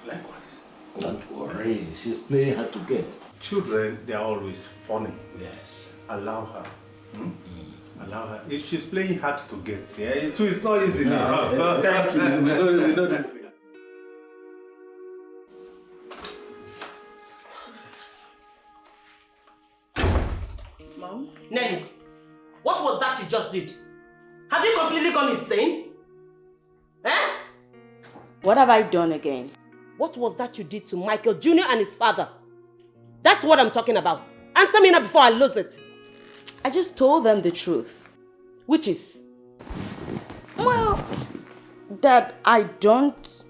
S4: Likewise. Don't worry, she's playing hard to get.
S9: Children, they are always funny.
S4: Yes.
S9: Allow her. Allow her. If she's playing hard to get, yeah, it's not easy now.
S4: Thank you. We know this thing.
S5: Mom? Nelly, what was that you just did? Have you completely gone insane? Eh?
S6: What have I done again?
S5: What was that you did to Michael Jr. and his father? That's what I'm talking about. Answer me now before I lose it.
S6: I just told them the truth.
S5: Which is?
S6: Well, that I don't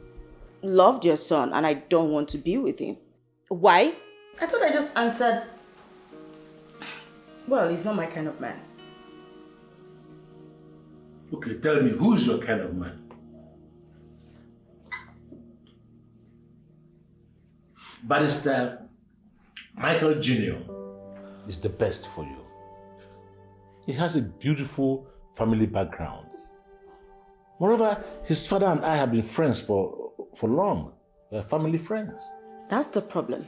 S6: love your son and I don't want to be with him.
S5: Why?
S6: I thought I just answered, well, he's not my kind of man.
S4: Okay, tell me, who's your kind of man? Barrister Michael Jr. is the best for you. He has a beautiful family background. Moreover, his father and I have been friends for long. We're family friends.
S6: That's the problem.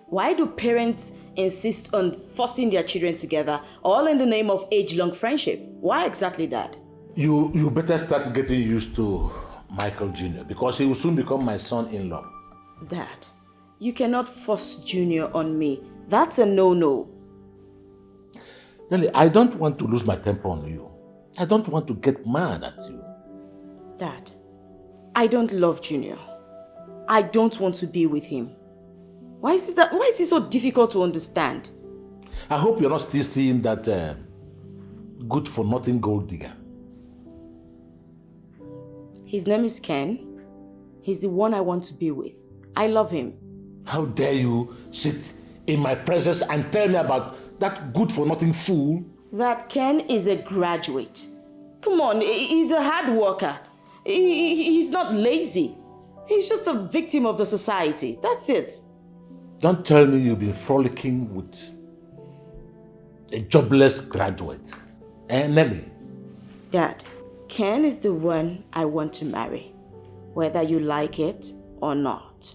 S6: Why do parents insist on forcing their children together, all in the name of age-long friendship? Why exactly that?
S4: You better start getting used to Michael Jr. because he will soon become my son-in-law.
S6: Dad, you cannot force Junior on me. That's a no-no.
S4: Really, I don't want to lose my temper on you. I don't want to get mad at you.
S6: Dad, I don't love Junior. I don't want to be with him. Why is it so difficult to understand?
S4: I hope you're not still seeing that good-for-nothing gold digger.
S6: His name is Ken. He's the one I want to be with. I love him.
S4: How dare you sit in my presence and tell me about that good-for-nothing fool?
S6: That Ken is a graduate. Come on, he's a hard worker. He's not lazy. He's just a victim of the society. That's it.
S4: Don't tell me you've been frolicking with a jobless graduate. Nelly?
S6: Dad, Ken is the one I want to marry, whether you like it or not.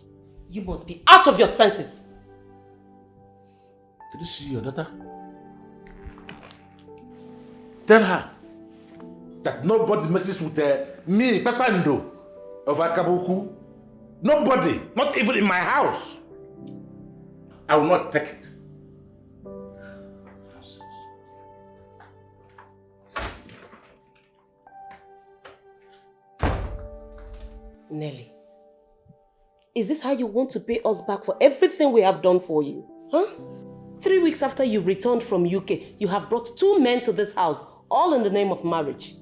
S5: You must be out of your senses.
S4: Did you see your daughter? Tell her that nobody messes with me, Pepando, of Akabuku. Nobody, not even in my house. I will not take it.
S5: Nelly, is this how you want to pay us back for everything we have done for you? Huh? 3 weeks after you returned from UK, you have brought 2 men to this house, all in the name of marriage.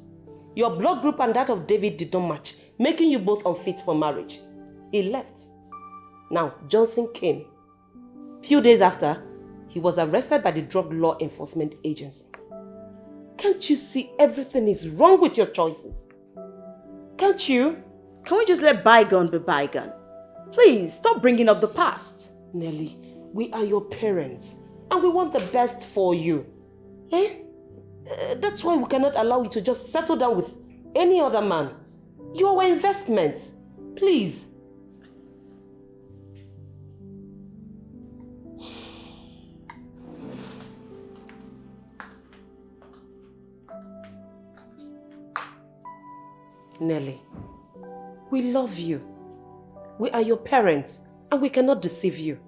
S5: Your blood group and that of David did not match, making you both unfit for marriage. He left. Now, Johnson came. Few days after, he was arrested by the Drug Law Enforcement Agency. Can't you see everything is wrong with your choices? Can't you?
S6: Can we just let bygone be bygone? Please, stop bringing up the past.
S5: Nelly, we are your parents and we want the best for you. That's why we cannot allow you to just settle down with any other man. You're our investment. Please. Nelly, we love you. We are your parents and we cannot deceive you.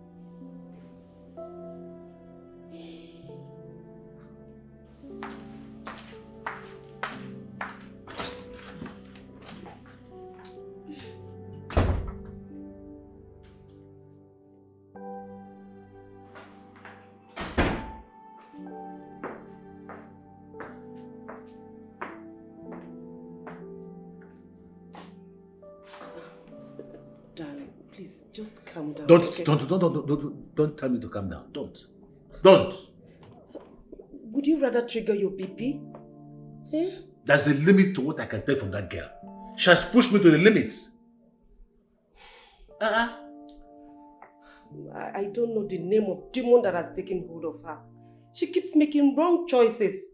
S5: Darling, please, just calm down.
S4: Don't tell me to calm down. Don't.
S5: Would you rather trigger your BP?
S4: There's a limit to what I can take from that girl. She has pushed me to the limits.
S5: I don't know the name of demon that has taken hold of her. She keeps making wrong choices.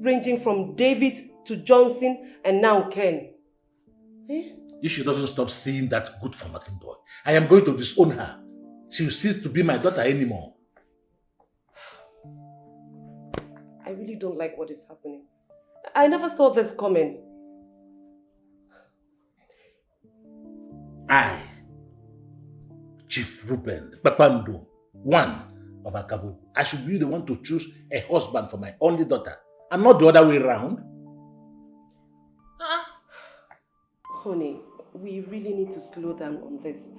S5: ranging from David to Johnson and now Ken. Eh?
S4: If she doesn't stop seeing that good-for-nothing boy, I am going to disown her. She will cease to be my daughter anymore.
S5: I really don't like what is happening. I never saw this coming.
S4: I, Chief Ruben Papando, one of Akabu, I should be the one to choose a husband for my only daughter, and not the other way around.
S5: Honey, we really need to slow down on this.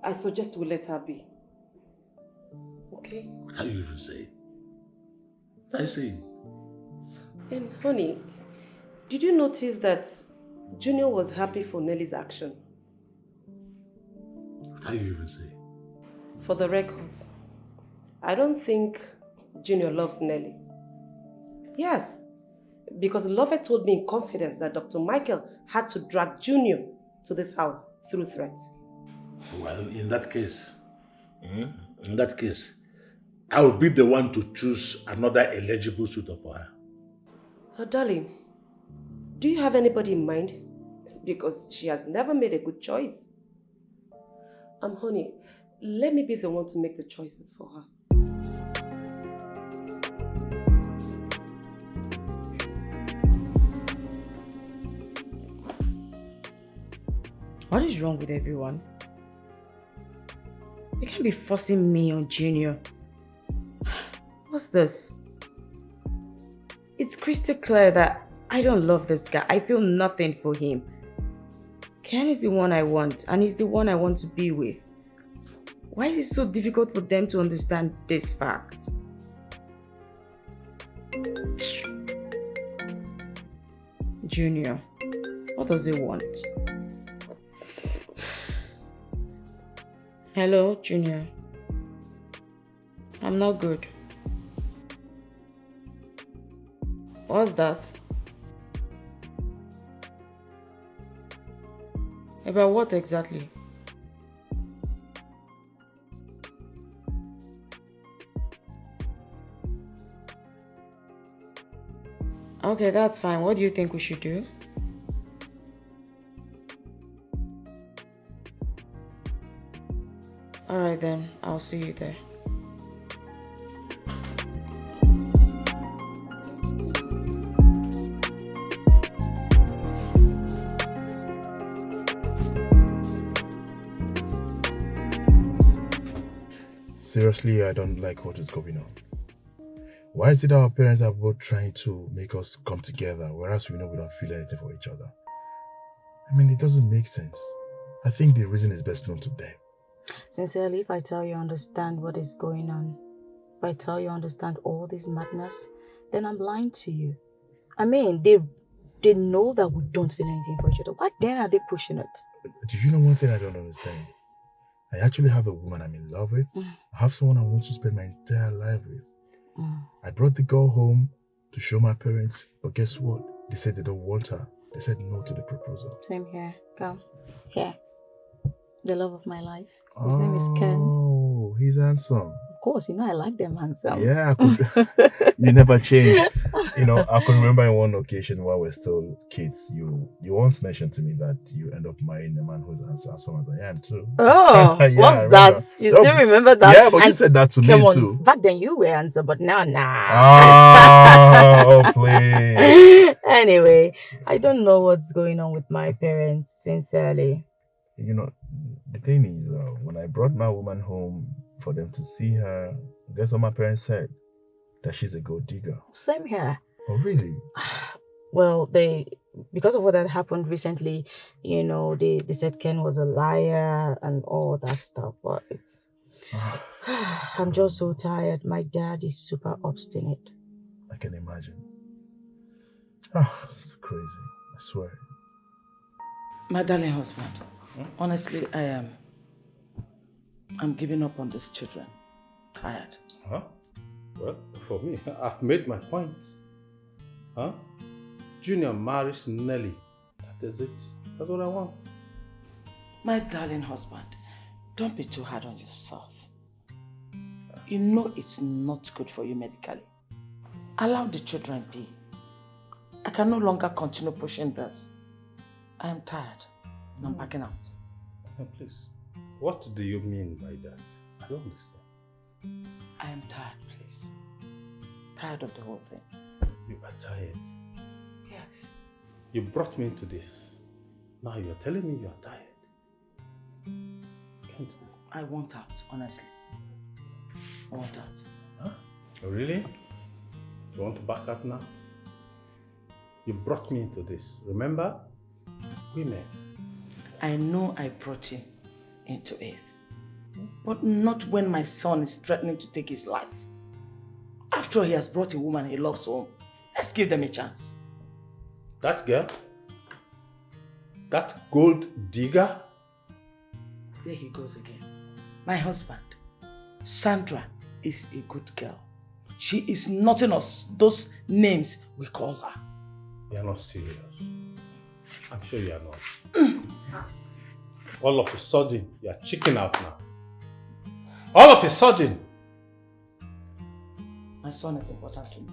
S5: I suggest we let her be. Okay?
S4: What are you even saying? What are you saying?
S5: And honey, did you notice that Junior was happy for Nelly's action?
S4: What are you even saying?
S5: For the records, I don't think Junior loves Nelly. Yes, because Lovett told me in confidence that Dr. Michael had to drag Junior to this house through threats.
S4: Well, in that case, I will be the one to choose another eligible suitor for her.
S5: Oh, darling, do you have anybody in mind? Because she has never made a good choice. Honey, let me be the one to make the choices for her.
S6: What is wrong with everyone? You can't be forcing me on Junior. What's this? It's crystal clear that I don't love this guy. I feel nothing for him. Ken is the one I want, and he's the one I want to be with. Why is it so difficult for them to understand this fact? Junior, what does he want? Hello, Junior. I'm not good. What's that? About what exactly? Okay, that's fine. What do you think we should do? Alright then, I'll see you there.
S8: Seriously, I don't like what is going on. Why is it our parents are both trying to make us come together, whereas we know we don't feel anything for each other? I mean, it doesn't make sense. I think the reason is best known to them.
S6: Sincerely, if I tell you understand what is going on, if I tell you understand all this madness, then I'm lying to you. I mean, they know that we don't feel anything for each other. Why then are they pushing it?
S8: Do you know one thing I don't understand? I actually have a woman I'm in love with. I have someone I want to spend my entire life with. I brought the girl home to show my parents, but guess what? They said they don't want her. They said no to the proposal.
S6: Same here. Come. Here. The love of my life. His name is Ken.
S8: Oh, he's handsome.
S6: Of course, you know I like them handsome.
S8: Yeah, I could, you never change. You know, I can remember in one occasion while we're still kids, you once mentioned to me that you end up marrying a man who's as handsome as I am too.
S6: Oh,
S8: yeah,
S6: what's that? You still remember that?
S8: Yeah, but you said that to me too.
S6: Back then you were handsome, but now,
S8: Oh, please.
S6: Anyway, I don't know what's going on with my parents, sincerely.
S8: You know, the thing is, when I brought my woman home for them to see her, guess what my parents said? That she's a gold digger.
S6: Same here.
S8: Oh, really?
S6: Well, because of what had happened recently, you know, they said Ken was a liar and all that stuff, but it's... I'm just so tired. My dad is super obstinate.
S8: I can imagine. It's crazy. I swear.
S10: My darling husband, honestly, I'm giving up on these children. Tired.
S9: Huh? Well, for me, I've made my points. Huh? Junior marries Nelly. That is it. That's what I want.
S10: My darling husband, don't be too hard on yourself. You know it's not good for you medically. Allow the children be. can no longer continue pushing this. I am tired. I'm backing out.
S9: Please, what do you mean by that? I don't understand.
S10: I am tired, please. Tired of the whole thing.
S9: You are tired?
S10: Yes.
S9: You brought me into this. Now you're telling me you're tired. Can't be.
S10: I want out, honestly. I want out.
S9: Huh? Really? You want to back out now? You brought me into this. Remember? Women.
S10: I know I brought you into it. But not when my son is threatening to take his life. After all, he has brought a woman he loves home. Let's give them a chance.
S9: That girl? That gold digger?
S10: There he goes again. My husband. Sandra is a good girl. She is nothing of those names we call her.
S9: You are not serious. I'm sure you are not. All of a sudden, you are chicking out now. All of a sudden.
S10: My son is important to me.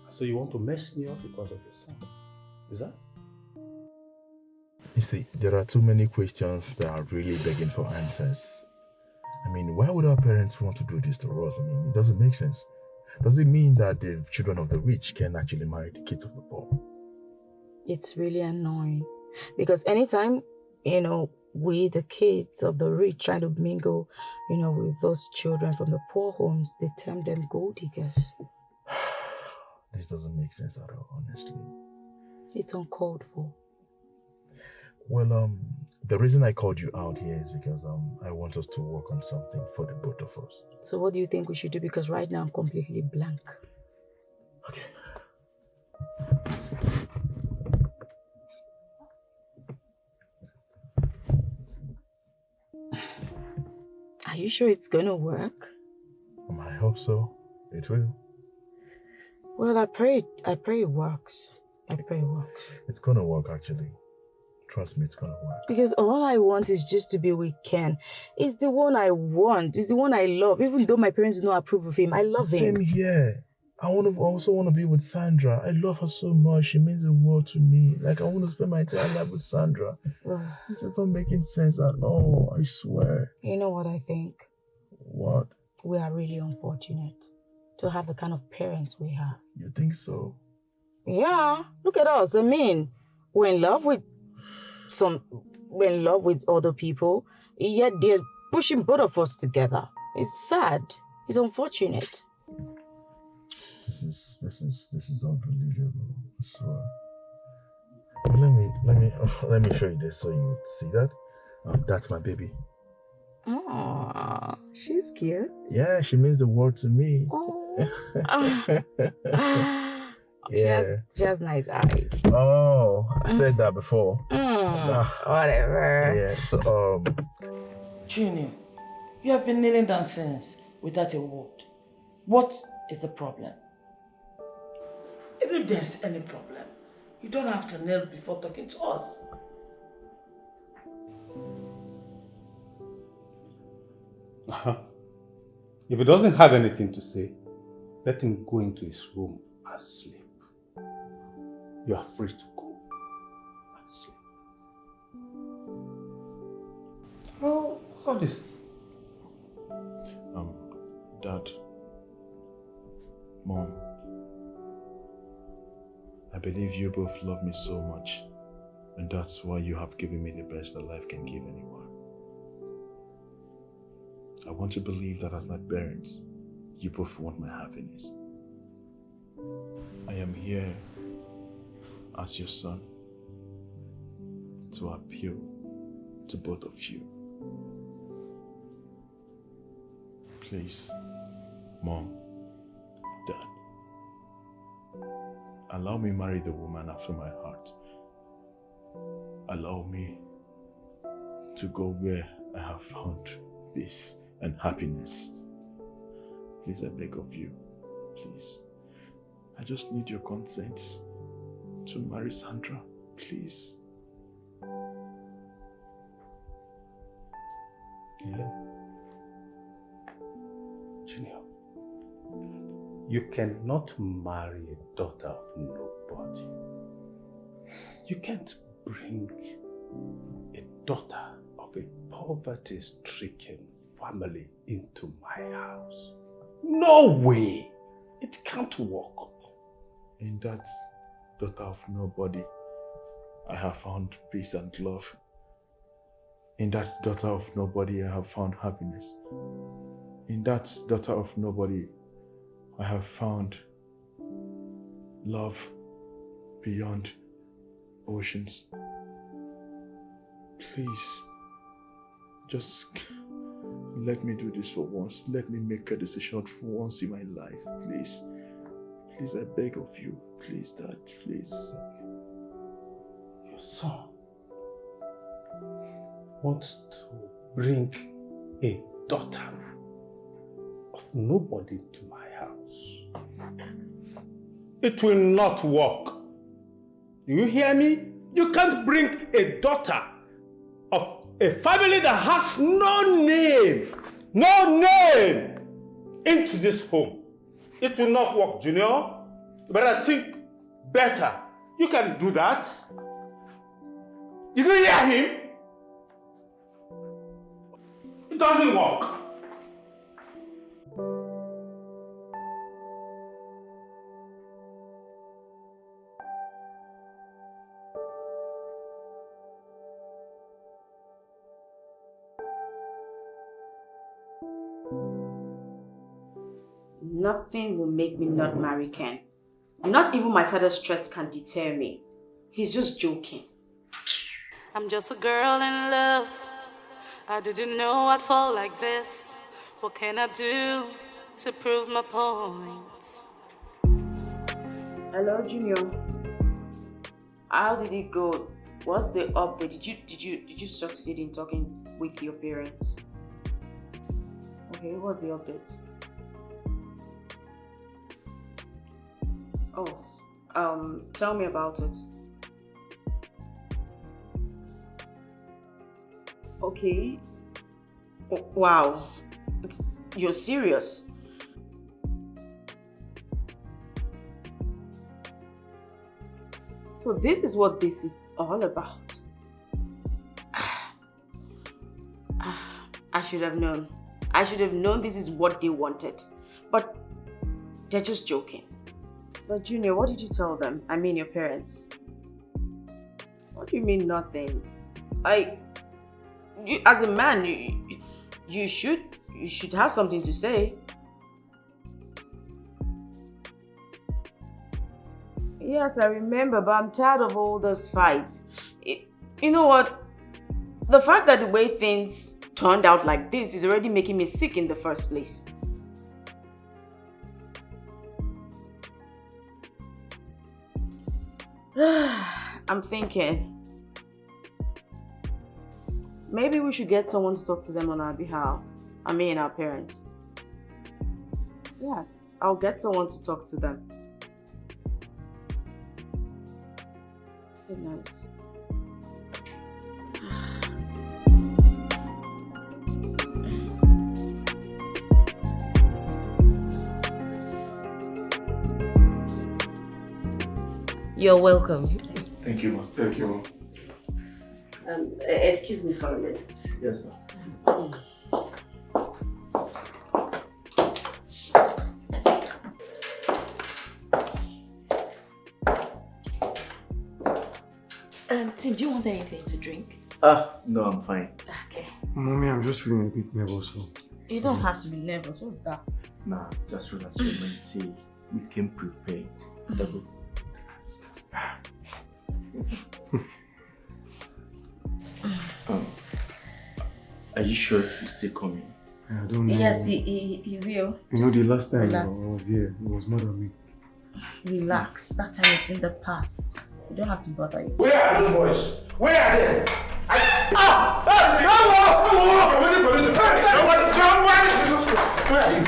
S9: So you want to mess me up because of your son? Is that?
S8: You see, there are too many questions that are really begging for answers. I mean, why would our parents want to do this to us? I mean, it doesn't make sense. Does it mean that the children of the rich can actually marry the kids of the poor?
S6: It's really annoying because anytime, we, the kids of the rich, try to mingle, with those children from the poor homes, they term them gold diggers.
S8: This doesn't make sense at all, honestly.
S6: It's uncalled for.
S8: Well, the reason I called you out here is because I want us to work on something for the both of us.
S6: So what do you think we should do? Because right now I'm completely blank.
S8: Okay.
S6: Are you sure it's gonna work?
S8: I hope so. It will.
S6: Well, I pray it works. I pray it works.
S8: It's gonna work, actually. Trust me, it's gonna work.
S6: Because all I want is just to be with Ken. He's the one I want. He's the one I love. Even though my parents do not approve of him, I love him.
S8: Same here. I also want to be with Sandra. I love her so much. She means the world to me. Like, I want to spend my entire life with Sandra. This is not making sense at all, I swear.
S6: You know what I think?
S8: What?
S6: We are really unfortunate to have the kind of parents we have.
S8: You think so?
S6: Yeah. Look at us. I mean, we're in love with other people, yet they're pushing both of us together. It's sad. It's unfortunate.
S8: This is unbelievable. I swear. But let me show you this so you see that. That's my baby.
S6: Oh, she's cute.
S8: Yeah, she means the world to me.
S6: Oh.
S8: Yeah.
S6: She has nice eyes.
S8: Oh, I said that before.
S6: Whatever.
S8: Yeah. So
S10: Junior, you have been kneeling down since without a word. What is the problem? Even if there's any problem, you don't have to kneel before talking to us.
S9: If he doesn't have anything to say, let him go into his room and sleep. You are free to go and sleep. Oh, what's all this?
S8: Dad, Mom, I believe you both love me so much, and that's why you have given me the best that life can give anyone. I want to believe that as my parents, you both want my happiness. I am here as your son to appeal to both of you. Please, Mom, Dad, allow me marry the woman after my heart. Allow me to go where I have found peace and happiness. Please, I beg of you, please. I just need your consent to marry Sandra, please.
S9: Yeah. Junior, You cannot marry a daughter of nobody. You can't bring a daughter of a poverty-stricken family into my house. No way! It can't work.
S8: In that daughter of nobody, I have found peace and love. In that daughter of nobody, I have found happiness. In that daughter of nobody, I have found love beyond oceans. Please, just let me do this for once. Let me make a decision for once in my life. Please. Please, I beg of you. Please, Dad, please.
S9: Your son wants to bring a daughter of nobody to my house. It will not work. Do you hear me? You can't bring a daughter of a family that has no name into this home. It will not work, Junior. But I think better. You can do that. Did you hear him? It doesn't work.
S6: Nothing will make me not marry Ken. Not even my father's threats can deter me. He's just joking.
S11: I'm just a girl in love. I didn't know I'd fall like this. What can I do to prove my point?
S6: Hello, Junior. How did it go? What's the update? Did you succeed in talking with your parents? Okay, what's the update? Oh, tell me about it. Okay. Oh, wow. You're serious? So this is what this is all about. I should have known. I should have known this is what they wanted. But they're just joking. But Junior, what did you tell them? I mean your parents. What do you mean nothing? You, as a man, you should have something to say. Yes, I remember, but I'm tired of all those fights. You know what? The fact that the way things turned out like this is already making me sick in the first place. I'm thinking maybe we should get someone to talk to them on our behalf. I mean our parents. Yes, I'll get someone to talk to them. Good night.
S5: You're welcome.
S8: Thank you, Mom. Thank you, Mom.
S5: Excuse me for a minute.
S8: Yes, ma'am.
S6: Tim, do you want anything to drink?
S2: No, I'm fine.
S6: Okay.
S1: Mommy, I'm just feeling a bit nervous. So.
S6: You don't have to be nervous. What's that?
S2: Nah, just relax your mind. See, we came prepared. Double. Are you sure he's still coming?
S1: I don't know.
S6: Yes, he will.
S1: You know, the last time I
S6: relax.
S1: was here, it was more than me.
S6: Relax. That time is in the past. You don't have to bother yourself.
S4: Where are those boys? Where are they? I'm waiting for you to where are you?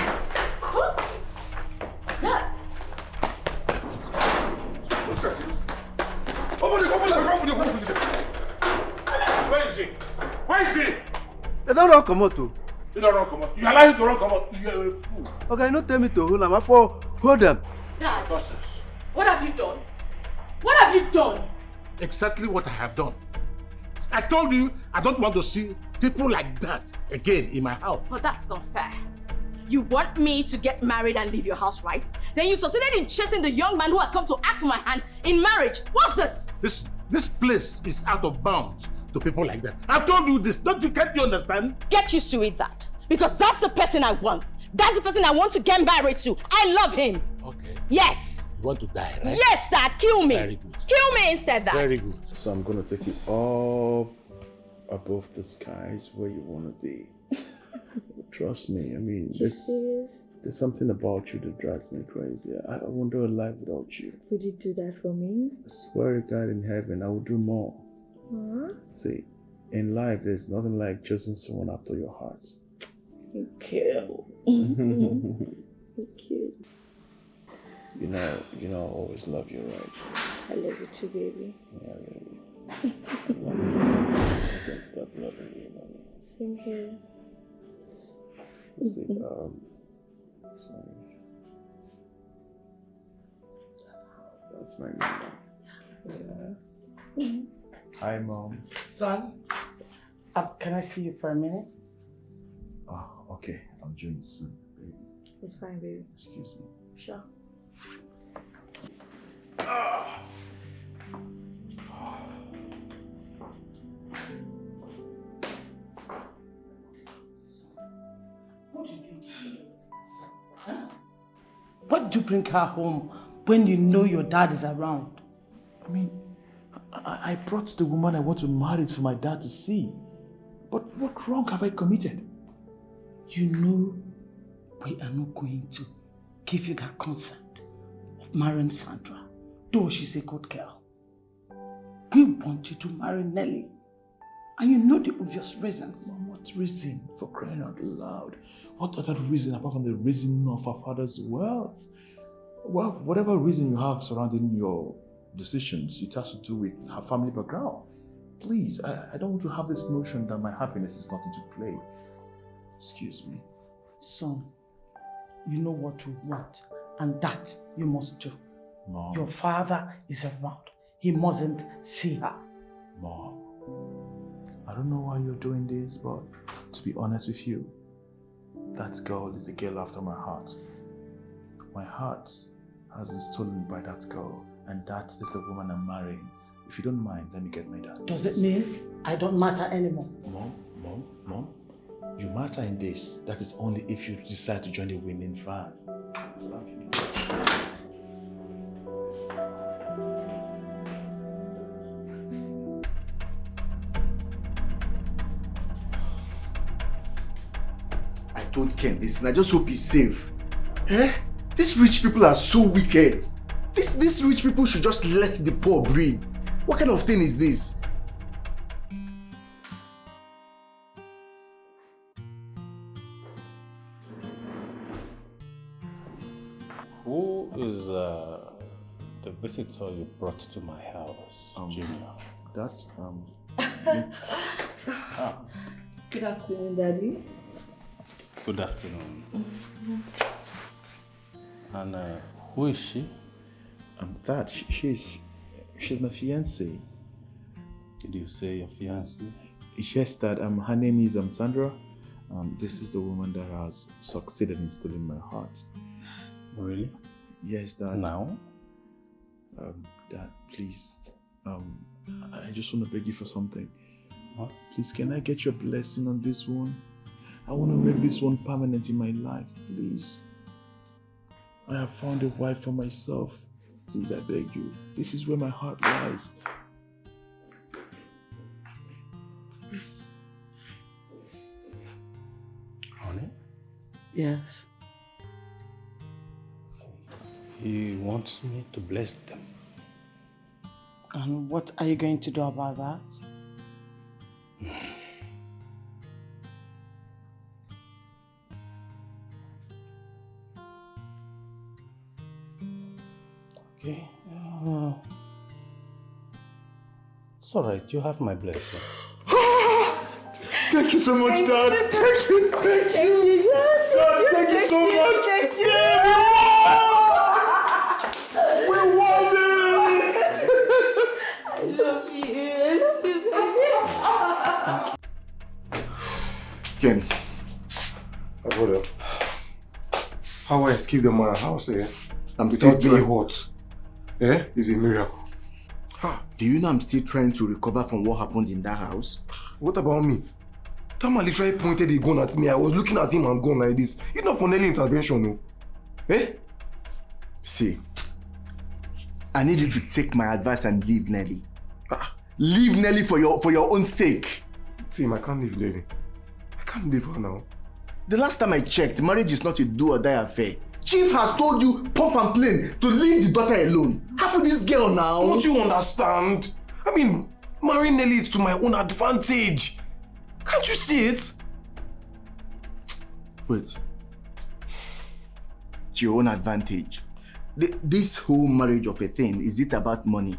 S6: Dad!
S4: Where is he? Where is he?
S12: They don't run come out.
S4: You don't run come out. You allow him to run come out. You are a fool.
S12: Okay, no tell me to hold am. For
S2: Hold up.
S6: Dad,
S4: Process.
S6: what have you done? What have you done?
S4: Exactly what I have done. I told you I don't want to see people like that again in my house.
S6: But that's not fair. You want me to get married and leave your house, right? Then you succeeded in chasing the young man who has come to ask for my hand in marriage. What's this?
S4: This place is out of bounds to people like that. I told you this. Can't you understand?
S6: Get used to it, that. Because that's the person I want. That's the person I want to get married to. I love him.
S4: Okay.
S6: Yes.
S4: You want to die, right?
S6: Yes, Dad. Kill me.
S4: Very good.
S6: Kill me instead, Dad.
S4: Very good.
S8: So I'm gonna take you up above the skies where you wanna be. Trust me, I mean, there's something about you that drives me crazy. I won't do a life without you.
S12: Would you do that for me?
S8: I swear to God in heaven, I will do more.
S12: Huh?
S8: See, in life, there's nothing like choosing someone after your heart.
S12: Thank you. Thank you.
S8: You know, I always love you, right?
S12: I love you too, baby.
S8: Yeah, really. I love you. I can't stop loving you, mommy.
S12: Same here.
S8: See, sorry. That's my mom. Yeah. Hi, Mom.
S10: Son, can I see you for a minute?
S8: Oh, okay. I'll join you soon, baby.
S12: It's fine, baby.
S8: Excuse me.
S12: Sure.
S10: What do you think you're doing? Huh? Why did you bring her home when you know your dad is around?
S8: I mean, I brought the woman I want to marry for my dad to see. But what wrong have I committed?
S10: You know we are not going to give you that consent of marrying Sandra, though she's a good girl. We want you to marry Nelly. And you know the obvious reasons.
S8: Mom, what reason? For crying out loud. What other reason apart from the reason of our father's wealth? Well, whatever reason you have surrounding your decisions, it has to do with her family background. Please, I don't want to have this notion that my happiness is nothing to play. Excuse me.
S10: Son, you know what we want, and that you must do.
S8: Mom.
S10: Your father is around. He mustn't see her.
S8: Mom, I don't know why you're doing this, but to be honest with you, that girl is the girl after my heart. My heart has been stolen by that girl, and that is the woman I'm marrying. If you don't mind, let me get my dad.
S10: Does it mean I don't matter anymore?
S8: Mom, you matter in this. That is only if you decide to join the winning fan. I love you.
S2: I told Ken this, and I just hope he's safe. Eh? These rich people are so wicked. These rich people should just let the poor breathe. What kind of thing is this?
S9: Who is the visitor you brought to my house, Junior?
S8: It's...
S12: Good afternoon, Daddy.
S9: Good afternoon. And who is she?
S8: That. She's my fiancée.
S9: Did you say your fiancée?
S8: Yes, Dad. Her name is Sandra. This is the woman that has succeeded in stealing my heart.
S9: Really?
S8: Yes, Dad.
S9: Now?
S8: Dad, please. I just want to beg you for something.
S9: What?
S8: Please, can I get your blessing on this one? I want to make this one permanent in my life, please. I have found a wife for myself. Please, I beg you. This is where my heart lies. Please.
S9: Honey?
S10: Yes.
S9: He wants me to bless them.
S10: And what are you going to do about that?
S9: Okay. It's all right. You have my blessings.
S8: Thank you so much, Dad. Thank you. God, thank you so much.
S12: Thank you.
S8: Yeah.
S1: How I escaped the my house,
S2: I'm still
S1: without being
S2: trying.
S1: hot, is a miracle.
S2: Do you know I'm still trying to recover from what happened in that house?
S1: What about me? That man literally pointed a gun at me. I was looking at him and gone like this. It's not for Nelly intervention, no.
S2: See, I need you to take my advice and leave Nelly. Leave Nelly for your own sake.
S1: Tim, I can't leave Nelly. I can't leave her now.
S2: The last time I checked, marriage is not a do or die affair. Chief has told you, pump and plain, to leave the daughter alone. Half of this girl now.
S1: Don't you understand? I mean, marrying Nelly is to my own advantage. Can't you see it?
S2: Wait. To your own advantage. This whole marriage of a thing, is it about money?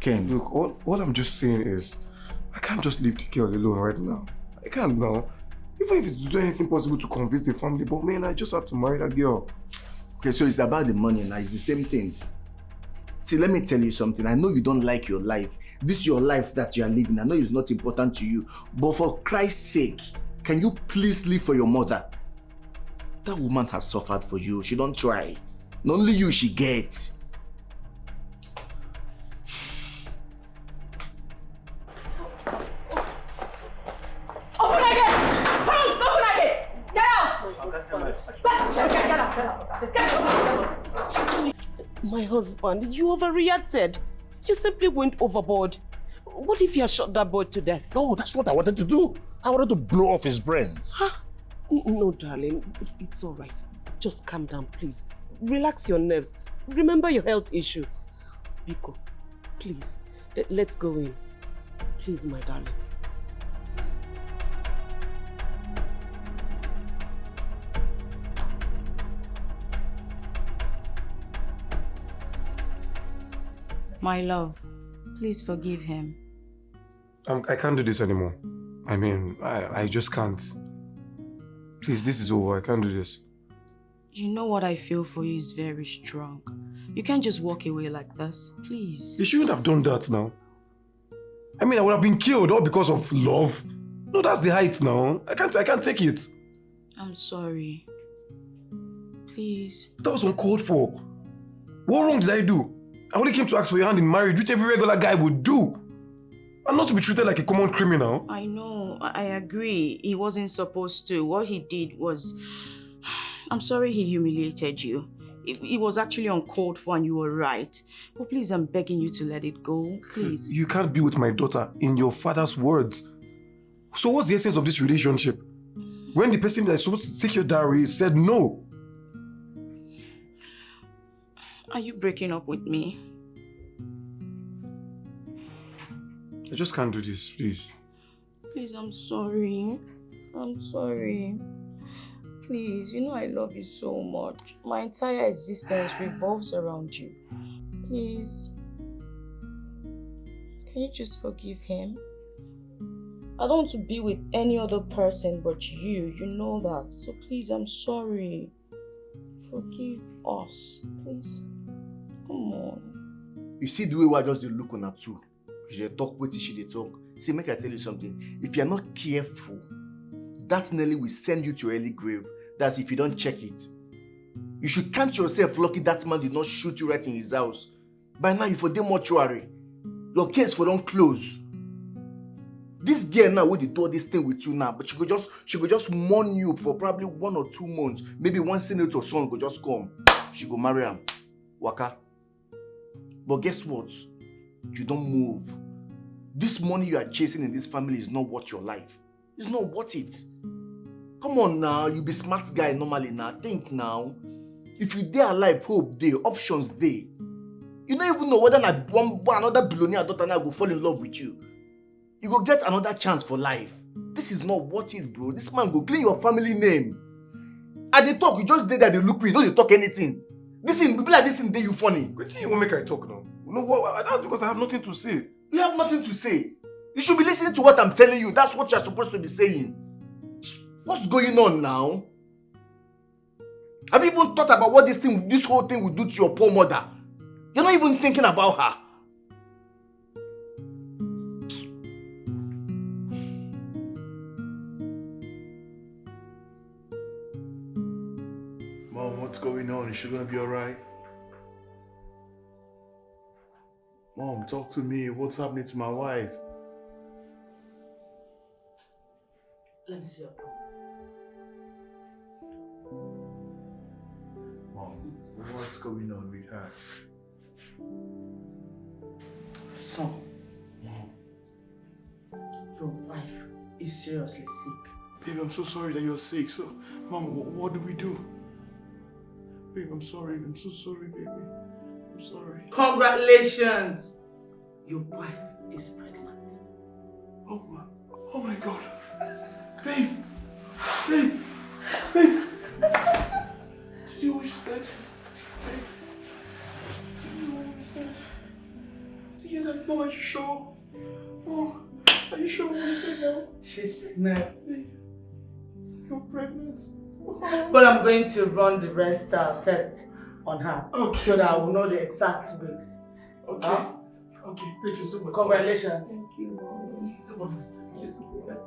S2: Ken.
S1: Look, all I'm just saying is, I can't just leave the girl alone right now. I can't now. Even if it's to do anything possible to convince the family, but man, I just have to marry that girl.
S2: Okay, so it's about the money now. It's the same thing. See, let me tell you something. I know you don't like your life. This is your life that you are living. I know it's not important to you. But for Christ's sake, can you please live for your mother? That woman has suffered for you. She don't try. Not only you she gets.
S6: Open that gate! Come on, open that gate! Get out!
S5: My husband, you overreacted. You simply went overboard. What if you had shot that boy to death?
S4: No, that's what I wanted to do. I wanted to blow off his brains.
S5: Huh? No, darling. It's all right. Just calm down, please. Relax your nerves. Remember your health issue. Biko, please, let's go in. Please, my darling.
S13: My love, please forgive him.
S1: I can't do this anymore. I mean, I just can't. Please, this is over. I can't do this.
S13: You know what I feel for you is very strong. You can't just walk away like this. Please.
S1: You shouldn't have done that now. I mean, I would have been killed all because of love. No, that's the height now. I can't take it.
S13: I'm sorry. Please.
S1: That was uncalled for. What wrong did I do? I only came to ask for your hand in marriage, which every regular guy would do. And not to be treated like a common criminal.
S13: I know. I agree. He wasn't supposed to. What he did was... I'm sorry he humiliated you. It was actually uncalled for and you were right. But please, I'm begging you to let it go. Please.
S1: You can't be with my daughter in your father's words. So what's the essence of this relationship? When the person that is supposed to take your dowry said no.
S13: Are you breaking up with me?
S1: I just can't do this, please.
S13: Please, I'm sorry. I'm sorry. Please, you know I love you so much. My entire existence revolves around you. Please. Can you just forgive him? I don't want to be with any other person but you. You know that. So please, I'm sorry. Forgive us. Please. Come on.
S2: You see the way I just look on her too. She talk with she talk. See, make I tell you something. If you're not careful, that Nelly will send you to your early grave. That's if you don't check it. You should count yourself lucky that man did not shoot you right in his house. By now, you for the mortuary. Your case for don't close. This girl now will do this thing with you now, but she could just mourn you for probably 1 or 2 months. Maybe one senator son could just come. She go marry him. Waka. But guess what? You don't move. This money you are chasing in this family is not worth your life. It's not worth it. Come on now, you be smart guy normally now. Think now. If you dare alive, hope day, options day. You don't even know whether another billionaire daughter now will fall in love with you. You go get another chance for life. This is not worth it, bro. This man go clean your family name. And they talk, you just did that they look me, you know they talk anything. This thing, people like this thing, they you funny.
S1: Wait, you won't make I talk now. You know what? That's because I have nothing to say.
S2: You have nothing to say. You should be listening to what I'm telling you. That's what you're supposed to be saying. What's going on now? Have you even thought about what this whole thing will do to your poor mother? You're not even thinking about her.
S8: Mom, what's going on? Is she gonna be alright? Mom, talk to me. What's happening to my wife?
S10: Let me see your phone.
S8: Mom, what's going on with her?
S10: Son, your wife is seriously sick.
S8: Babe, I'm so sorry that you're sick. So, Mom, what do we do? Babe, I'm sorry. I'm so sorry, baby. I'm sorry.
S10: Congratulations! Your wife is pregnant.
S8: Oh my God. Babe! Babe! Babe! Did you hear what she said? Babe? Did you hear what she said? Did you hear that? Mom, are you sure? Oh, are you sure what you said now?
S10: She's pregnant.
S8: You're pregnant?
S10: But I'm going to run the rest test on her so that I will know the exact weeks.
S8: Okay. Okay, thank you so much.
S10: Congratulations.
S12: Thank you, Mommy.
S8: Thank you so much.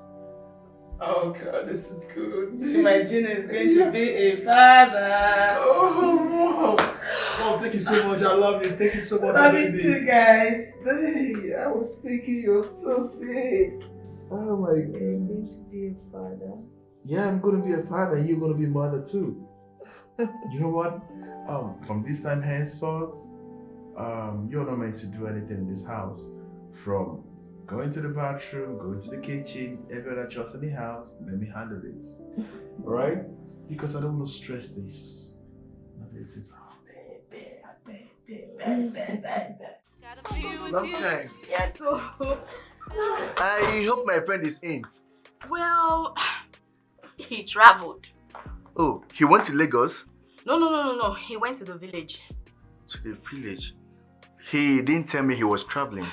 S8: Oh God, this is good.
S10: My Gina is going to be a father.
S8: Oh, Mom, thank you so much. I love you. Thank you so much.
S10: Love you too, guys.
S8: Hey, I was thinking you're so sick. Oh my God.
S12: You're going to be a father.
S8: Yeah, I'm gonna be a father. You're gonna be a mother too. You know what? From this time henceforth, you're not meant to do anything in this house. From going to the bathroom, going to the kitchen, every other chores in the house, let me handle it. Alright? Because I don't want to stress this. Now this is long time.
S6: Yeah, so...
S2: I hope my friend is in.
S6: Well, he traveled.
S2: Oh, he went to Lagos?
S6: No. He went to the village.
S2: To the village? He didn't tell me he was traveling.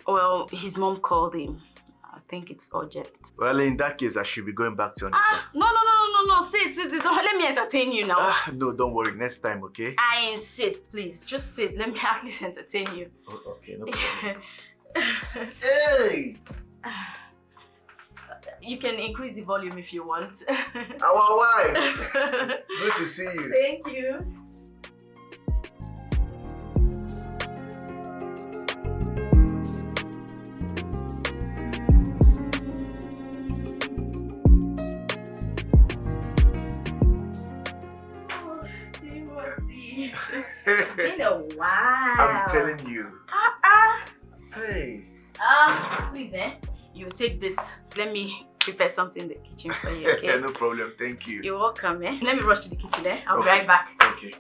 S6: Well, his mom called him. I think it's urgent.
S2: Well, in that case, I should be going back to understand.
S6: No. Sit. Don't let me entertain you now.
S2: No, don't worry. Next time, okay?
S6: I insist, please. Just sit. Let me at least entertain you.
S2: Oh, okay, no problem. Hey!
S6: You can increase the volume if you want.
S2: Our wife! Good to see you.
S6: Thank you. It's been a while.
S2: I'm telling you. Hey.
S6: Please, you take this. Let me prepare something in the kitchen for you, okay?
S2: No problem, thank you.
S6: You're welcome, Let me rush to the kitchen, I'll be right back.
S2: Okay.